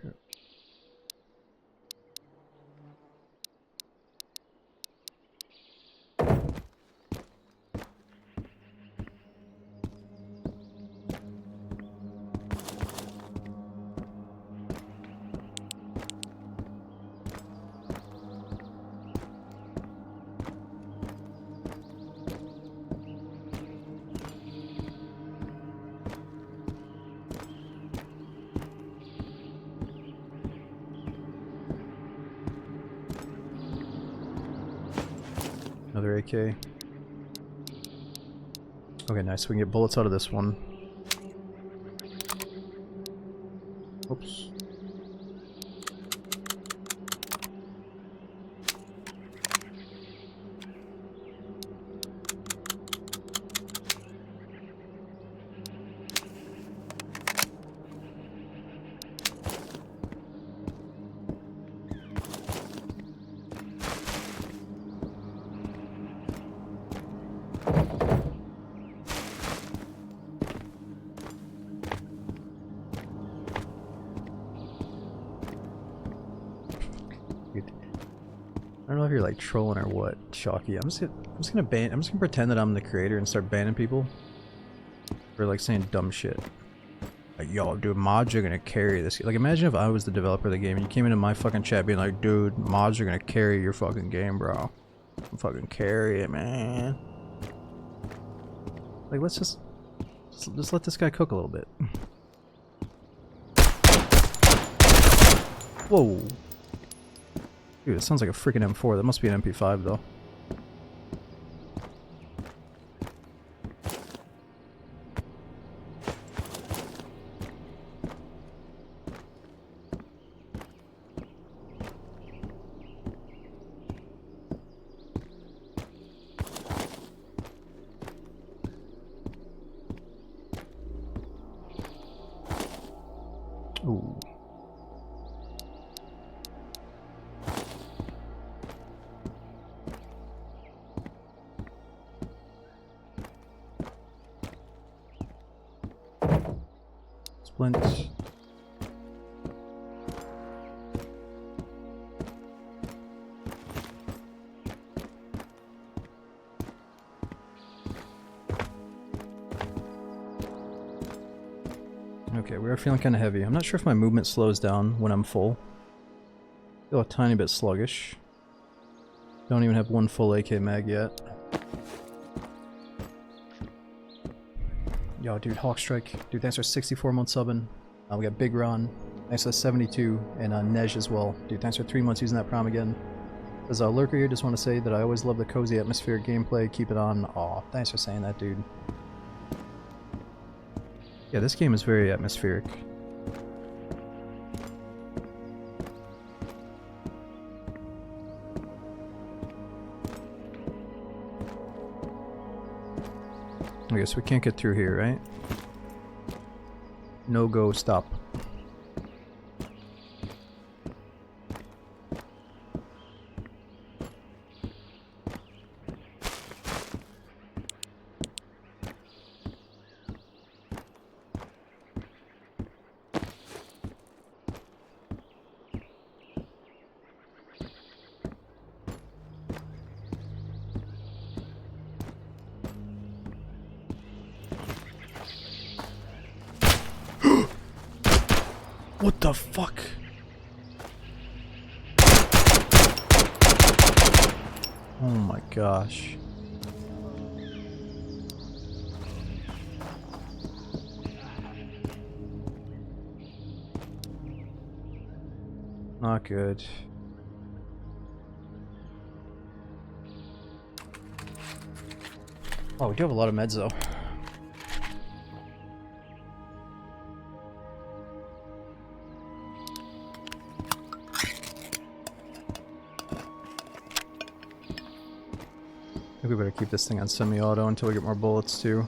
Another AK. Okay, nice. We can get bullets out of this one. Oops. I don't know if you're like trolling or what, Shocky. I'm just gonna pretend that I'm the creator and start banning people for like saying dumb shit. Like, yo, dude, mods are gonna carry this. Like, imagine if I was the developer of the game and you came into my fucking chat being like, dude, mods are gonna carry your fucking game, bro. Fucking carry it, man. Like, let's just let this guy cook a little bit. Whoa. Dude, it sounds like a freaking M4. That must be an MP5 though. Ooh. Flint. Okay, we are feeling kind of heavy. I'm not sure if my movement slows down when I'm full. Feel a tiny bit sluggish. Don't even have one full AK mag yet. Yo, dude, Hawkstrike. Dude, thanks for 64 months subbing. We got Big Ron. Thanks for 72. And Nej as well. Dude, thanks for 3 months using that prom again. As a lurker here, just want to say that I always love the cozy atmospheric gameplay. Keep it on. Aw, thanks for saying that, dude. Yeah, this game is very atmospheric. I guess we can't get through here, right? No go, stop. What the fuck? Oh my gosh. Not good. Oh, we do have a lot of meds though. I think we better keep this thing on semi-auto until we get more bullets too.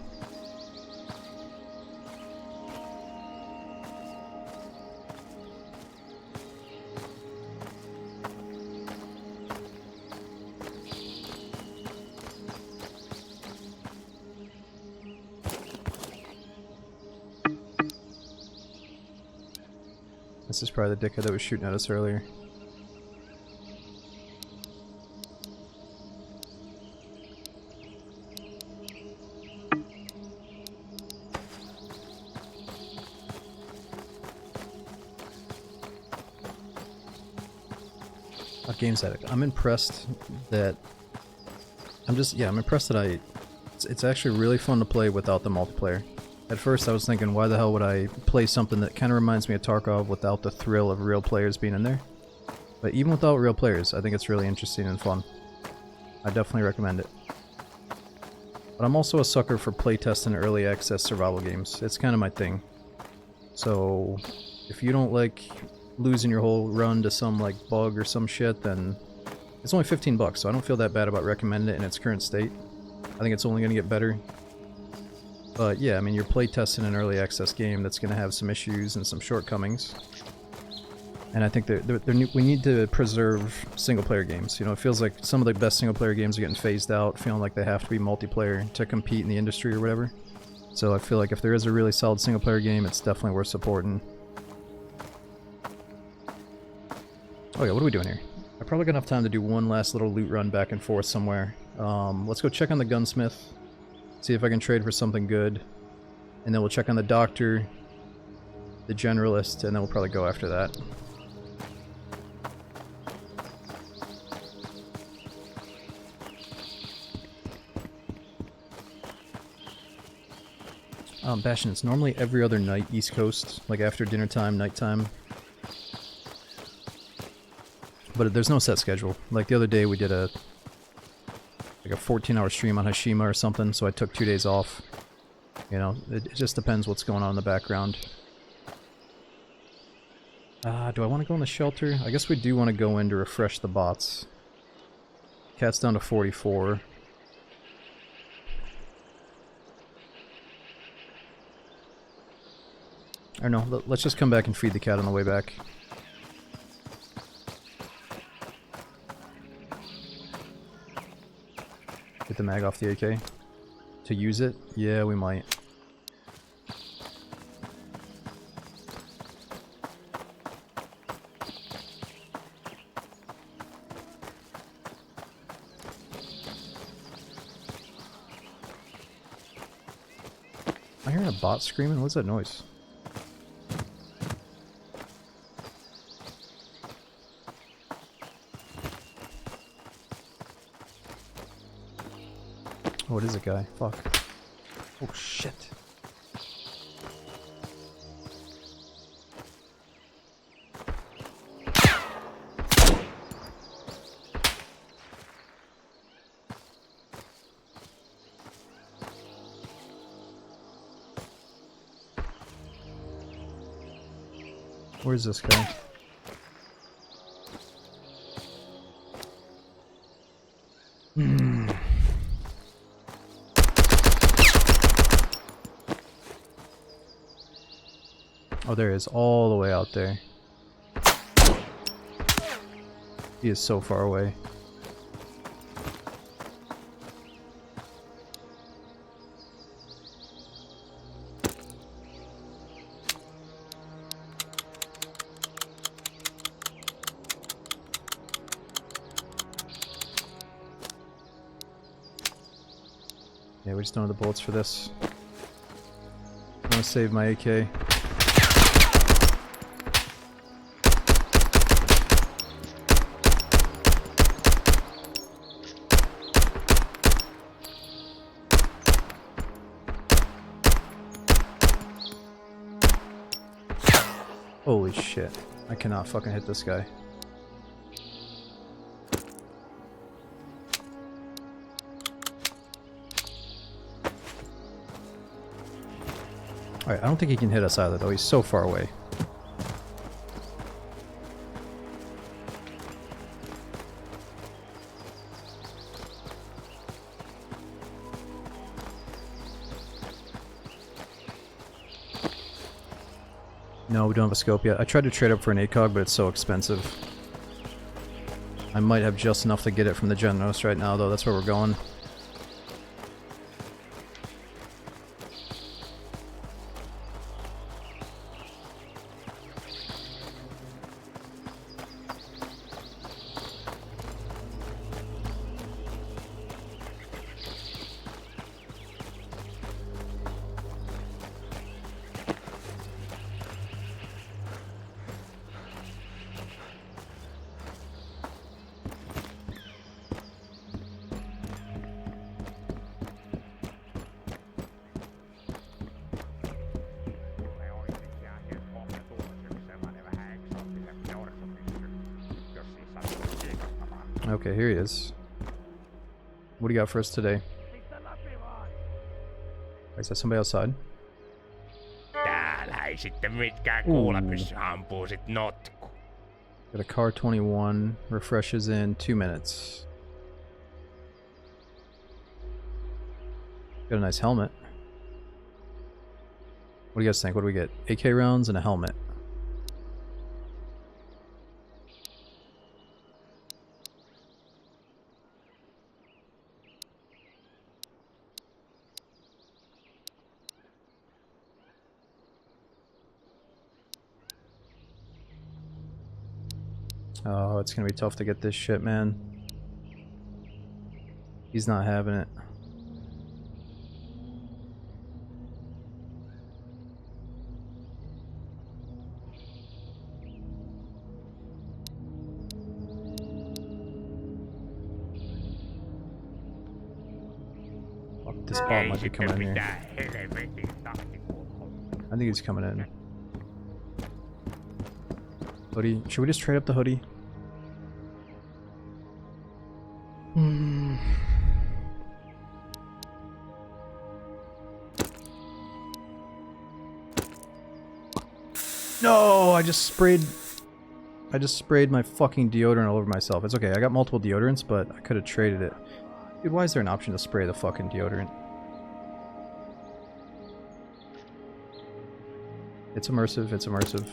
This is probably the dickhead that was shooting at us earlier. Games Addict. I'm impressed that I'm impressed that it's actually really fun to play without the multiplayer. At first I was thinking, why the hell would I play something that kind of reminds me of Tarkov without the thrill of real players being in there? But even without real players, I think it's really interesting and fun. I definitely recommend it. But I'm also a sucker for playtesting early access survival games. It's kind of my thing. So if you don't like losing your whole run to some like bug or some shit, then it's only $15, so I don't feel that bad about recommending it in its current state. I think it's only going to get better. But yeah, I mean, you're playtesting an early access game that's going to have some issues and some shortcomings. And I think we need to preserve single player games. You know, it feels like some of the best single player games are getting phased out, feeling like they have to be multiplayer to compete in the industry or whatever. So I feel like if there is a really solid single player game, it's definitely worth supporting. Oh yeah, what are we doing here? I probably got enough time to do one last little loot run back and forth somewhere. Let's go check on the gunsmith, see if I can trade for something good, and then we'll check on the doctor, the generalist, and then we'll probably go after that. Bastion, it's normally every other night, East Coast, like after dinner time, nighttime. But there's no set schedule. Like the other day we did a 14-hour stream on Hashima or something, so I took 2 days off. You know, it just depends what's going on in the background. Do I want to go in the shelter? I guess we do want to go in to refresh the bots. Cat's down to 44. Or no, let's just come back and feed the cat on the way back. Get the mag off the AK. To use it? Yeah, we might. Am I hearing a bot screaming? What's that noise? Oh, it is a guy. Fuck. Oh, shit. Where's this guy? Oh, there he is, all the way out there. He is so far away. Yeah, we just don't have the bullets for this. I want to save my AK. Holy shit. I cannot fucking hit this guy. Alright, I don't think he can hit us either though, he's so far away. No, we don't have a scope yet. I tried to trade up for an ACOG, but it's so expensive. I might have just enough to get it from the Genos right now though, that's where we're going. Okay, here he is. What do you got for us today? Is that somebody outside? Täällä ei sitten mitkään kuulepyssä ampuu sit notku. Got a car 21, refreshes in 2 minutes. Got a nice helmet. What do you guys think? What do we get? AK rounds and a helmet. Oh, it's gonna be tough to get this shit, man. He's not having it. Fuck, this ball Ei might be sitten coming in here. mitään helvetin taktikuutta. I think he's coming in. Hoodie. Should we just trade up the hoodie? No, I just sprayed my fucking deodorant all over myself. It's okay, I got multiple deodorants, but I could have traded it. Dude, why is there an option to spray the fucking deodorant? It's immersive, it's immersive.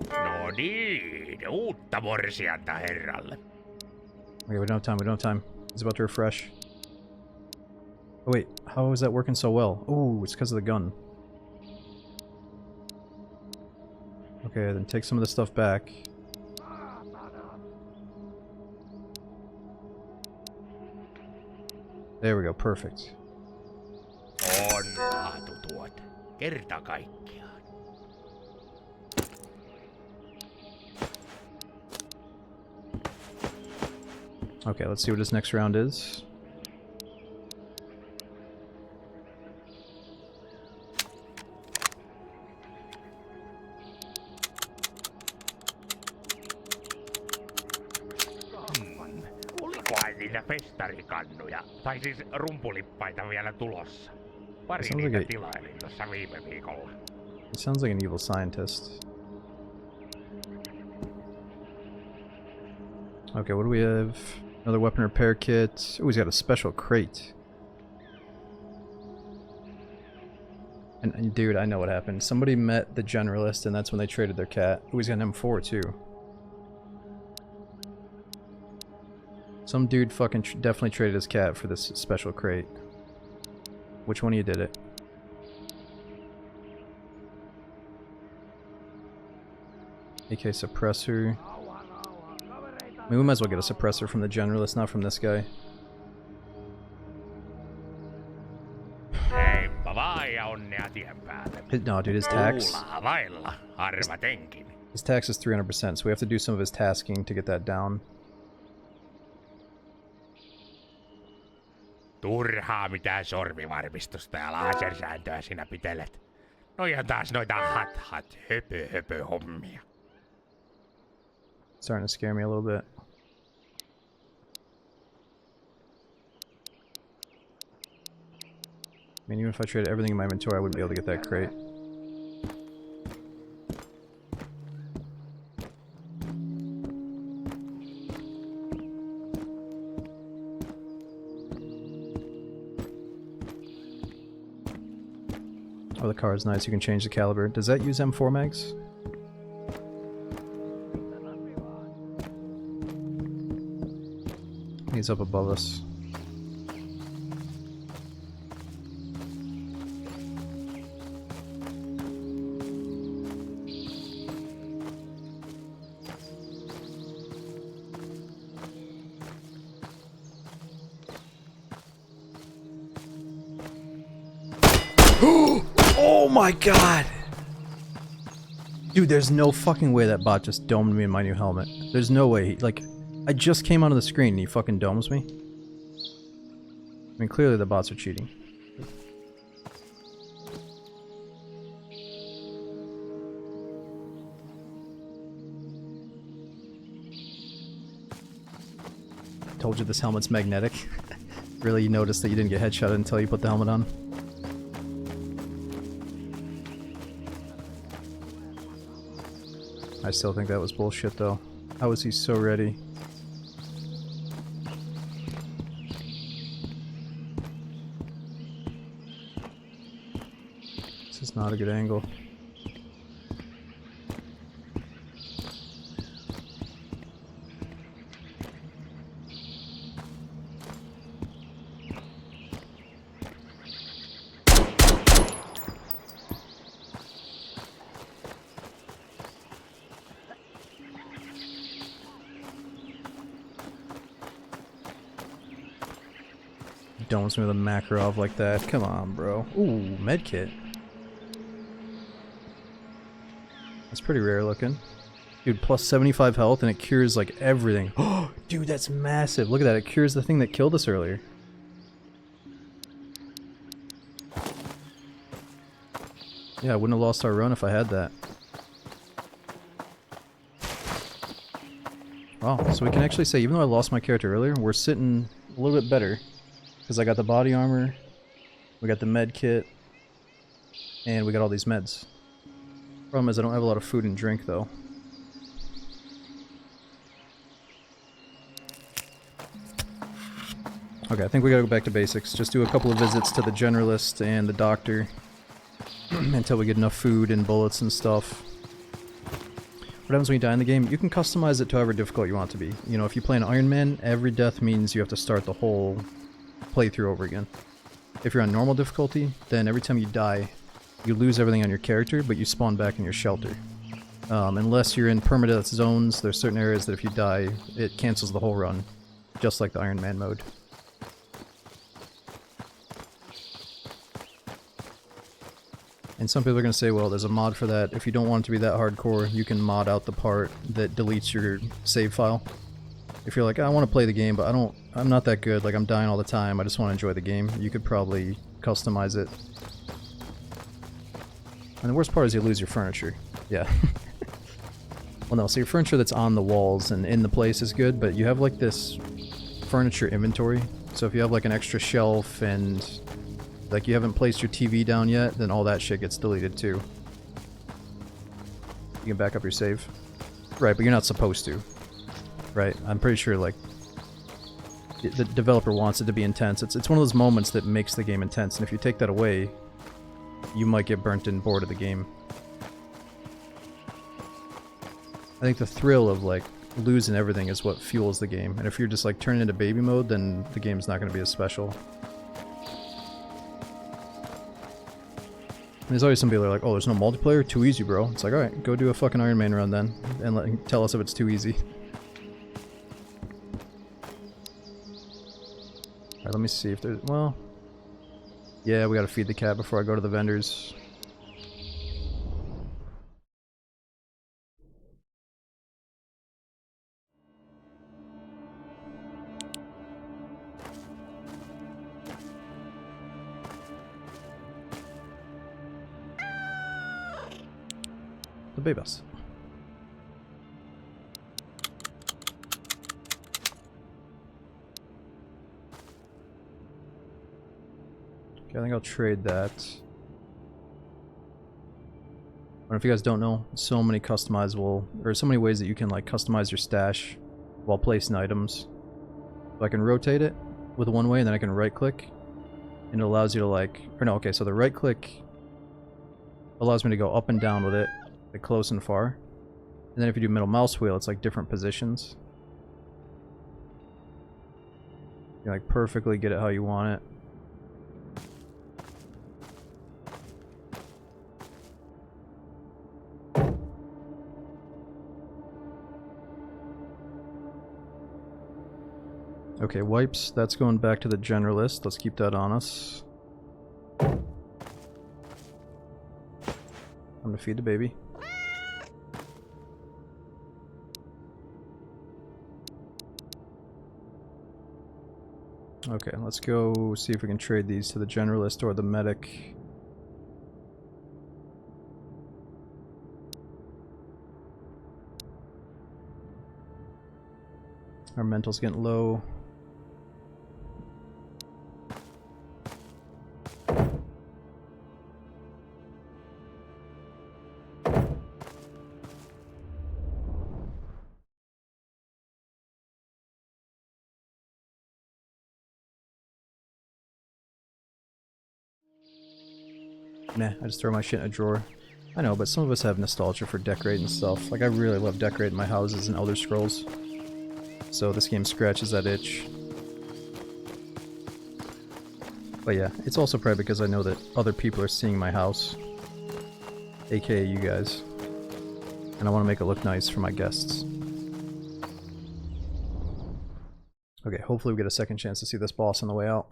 No niin, uutta morsianta herralle. Okay, we don't have time, we don't have time. He's about to refresh. Oh wait, how is that working so well? Oh, it's because of the gun. Okay, then take some of the stuff back. There we go, perfect. Kerta kaikkiaan. Okay, let's see what his next round is. Olikohan niitä festarikannuja, tai siis rumpulippaita vielä tulossa? Pari Sounds niitä like a- tilailin tuossa viime viikolla. He sounds like an evil scientist. Okay, what do we have? Another weapon repair kit. Oh, he's got a special crate. And dude, I know what happened. Somebody met the generalist, and that's when they traded their cat. Oh, he's got an M4 too. Some dude fucking definitely traded his cat for this special crate. Which one of you did it? AK suppressor. I mean, we might as well get a suppressor from the generalist, not from this guy. Heippa vaan ja onnea tien päälle. No, dude, his tax. Kuulaa vailla, arvatenkin. His tax is 300%, so we have to do some of his tasking to get that down. Turhaa mitään sormivarmistusta ja lasersääntöä sinä pitelet. Noin taas noita höpö hommia. Starting to scare me a little bit. I mean, even if I traded everything in my inventory, I wouldn't be able to get that crate. Oh, the car is nice. You can change the caliber. Does that use M4 mags? He's up above us. Oh my god! Dude, there's no fucking way that bot just domed me in my new helmet. There's no way. Like, I just came onto the screen and he fucking domes me. I mean, clearly the bots are cheating. Told you this helmet's magnetic. Really, you noticed that you didn't get headshot until you put the helmet on? I still think that was bullshit though. How was he so ready? This is not a good angle. Domes me with a Makarov like that. Come on, bro. Ooh, medkit. That's pretty rare looking. Dude, plus 75 health and it cures like everything. Oh, dude, that's massive. Look at that. It cures the thing that killed us earlier. Yeah, I wouldn't have lost our run if I had that. Wow, so we can actually say, even though I lost my character earlier, we're sitting a little bit better. Because I got the body armor, we got the med kit, and we got all these meds. Problem is I don't have a lot of food and drink though. Okay, I think we gotta go back to basics. Just do a couple of visits to the generalist and the doctor until we get enough food and bullets and stuff. What happens when you die in the game? You can customize it to however difficult you want it to be. You know, if you play an Iron Man, every death means you have to start the whole playthrough over again. If you're on normal difficulty, then every time you die, you lose everything on your character, but you spawn back in your shelter. Unless you're in permadeath zones, there's certain areas that if you die, it cancels the whole run, just like the Iron Man mode. And some people are going to say, well, there's a mod for that. If you don't want it to be that hardcore, you can mod out the part that deletes your save file. If you're like, I want to play the game, but I'm not that good, like I'm dying all the time, I just want to enjoy the game, you could probably customize it. And the worst part is you lose your furniture. Yeah. Well, no, so your furniture that's on the walls and in the place is good, but you have like this furniture inventory. So if you have like an extra shelf and like you haven't placed your TV down yet, then all that shit gets deleted too. You can back up your save. Right, but you're not supposed to. Right, I'm pretty sure like the developer wants it to be intense. It's one of those moments that makes the game intense, and if you take that away, you might get burnt and bored of the game. I think the thrill of like losing everything is what fuels the game, and if you're just like turning into baby mode, then the game's not going to be as special. And there's always some people that are like, oh, there's no multiplayer? Too easy, bro. It's like, alright, go do a fucking Iron Man run then, and tell us if it's too easy. Alright, let me see if there's... well... yeah, we gotta feed the cat before I go to the vendors. The babies. Okay, I think I'll trade that. But if you guys don't know, so many customizable, or so many ways that you can like customize your stash while placing items. So I can rotate it with one way, and then I can right click, and it allows you to like, or no, okay, so the right click allows me to go up and down with it, like close and far. And then if you do middle mouse wheel, it's like different positions. You like perfectly get it how you want it. Okay, wipes, that's going back to the generalist. Let's keep that on us. I'm gonna feed the baby. Okay, let's go see if we can trade these to the generalist or the medic. Our mental's getting low. Nah, I just throw my shit in a drawer. I know, but some of us have nostalgia for decorating stuff. Like, I really love decorating my houses in Elder Scrolls. So this game scratches that itch. But yeah, it's also probably because I know that other people are seeing my house. AKA you guys. And I want to make it look nice for my guests. Okay, hopefully we get a second chance to see this boss on the way out.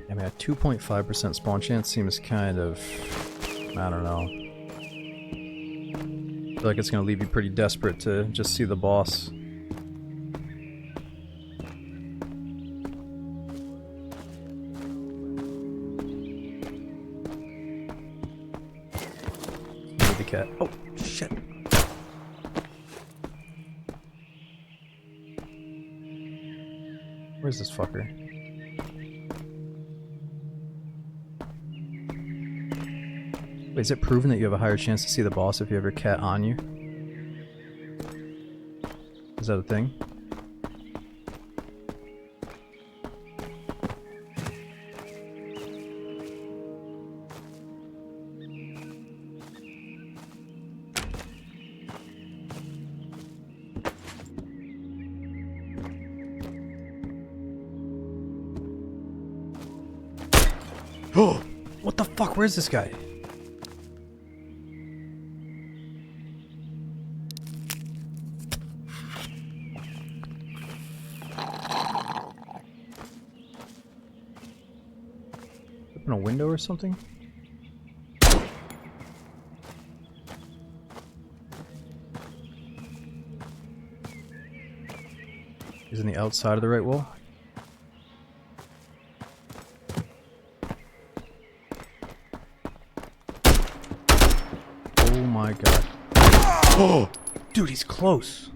I mean, a 2.5% spawn chance seems kind of... I don't know. I feel like it's going to leave you pretty desperate to just see the boss. Need the cat. Oh, shit. Where's this fucker? Wait, is it proven that you have a higher chance to see the boss if you have your cat on you? Is that a thing? Oh, what the fuck? Where's this guy? Open a window or something? He's on the outside of the right wall. Oh my god. Oh! Dude, he's close.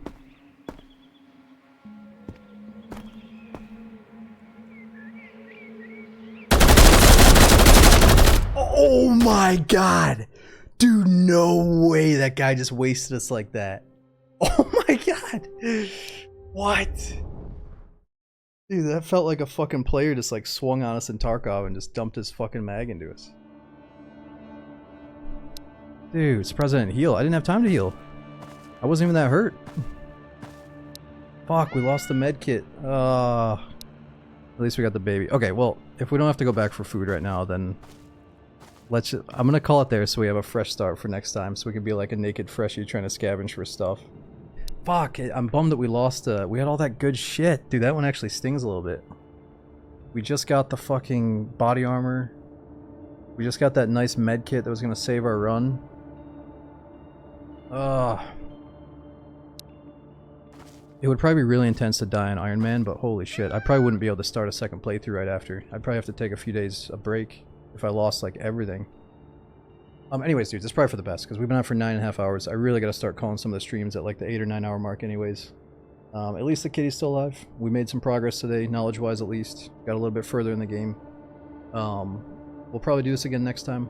Oh my god! Dude, no way that guy just wasted us like that. Oh my god! What? Dude, that felt like a fucking player just like swung on us in Tarkov and just dumped his fucking mag into us. Dude, surprised I didn't heal. I didn't have time to heal. I wasn't even that hurt. Fuck, we lost the med kit. At least we got the baby. Okay, well, if we don't have to go back for food right now, then I'm gonna call it there so we have a fresh start for next time, so we can be like a naked freshie trying to scavenge for stuff. Fuck, I'm bummed that we lost, we had all that good shit. Dude, that one actually stings a little bit. We just got the fucking body armor. We just got that nice med kit that was gonna save our run. It would probably be really intense to die in Iron Man, but holy shit, I probably wouldn't be able to start a second playthrough right after. I'd probably have to take a few days a break if I lost like everything. Anyways, dudes, it's probably for the best, because we've been out for 9.5 hours. I really gotta start calling some of the streams at like the 8 or 9 hour mark anyways. At least the kitty's still alive. We made some progress today, knowledge-wise at least. Got a little bit further in the game. We'll probably do this again next time.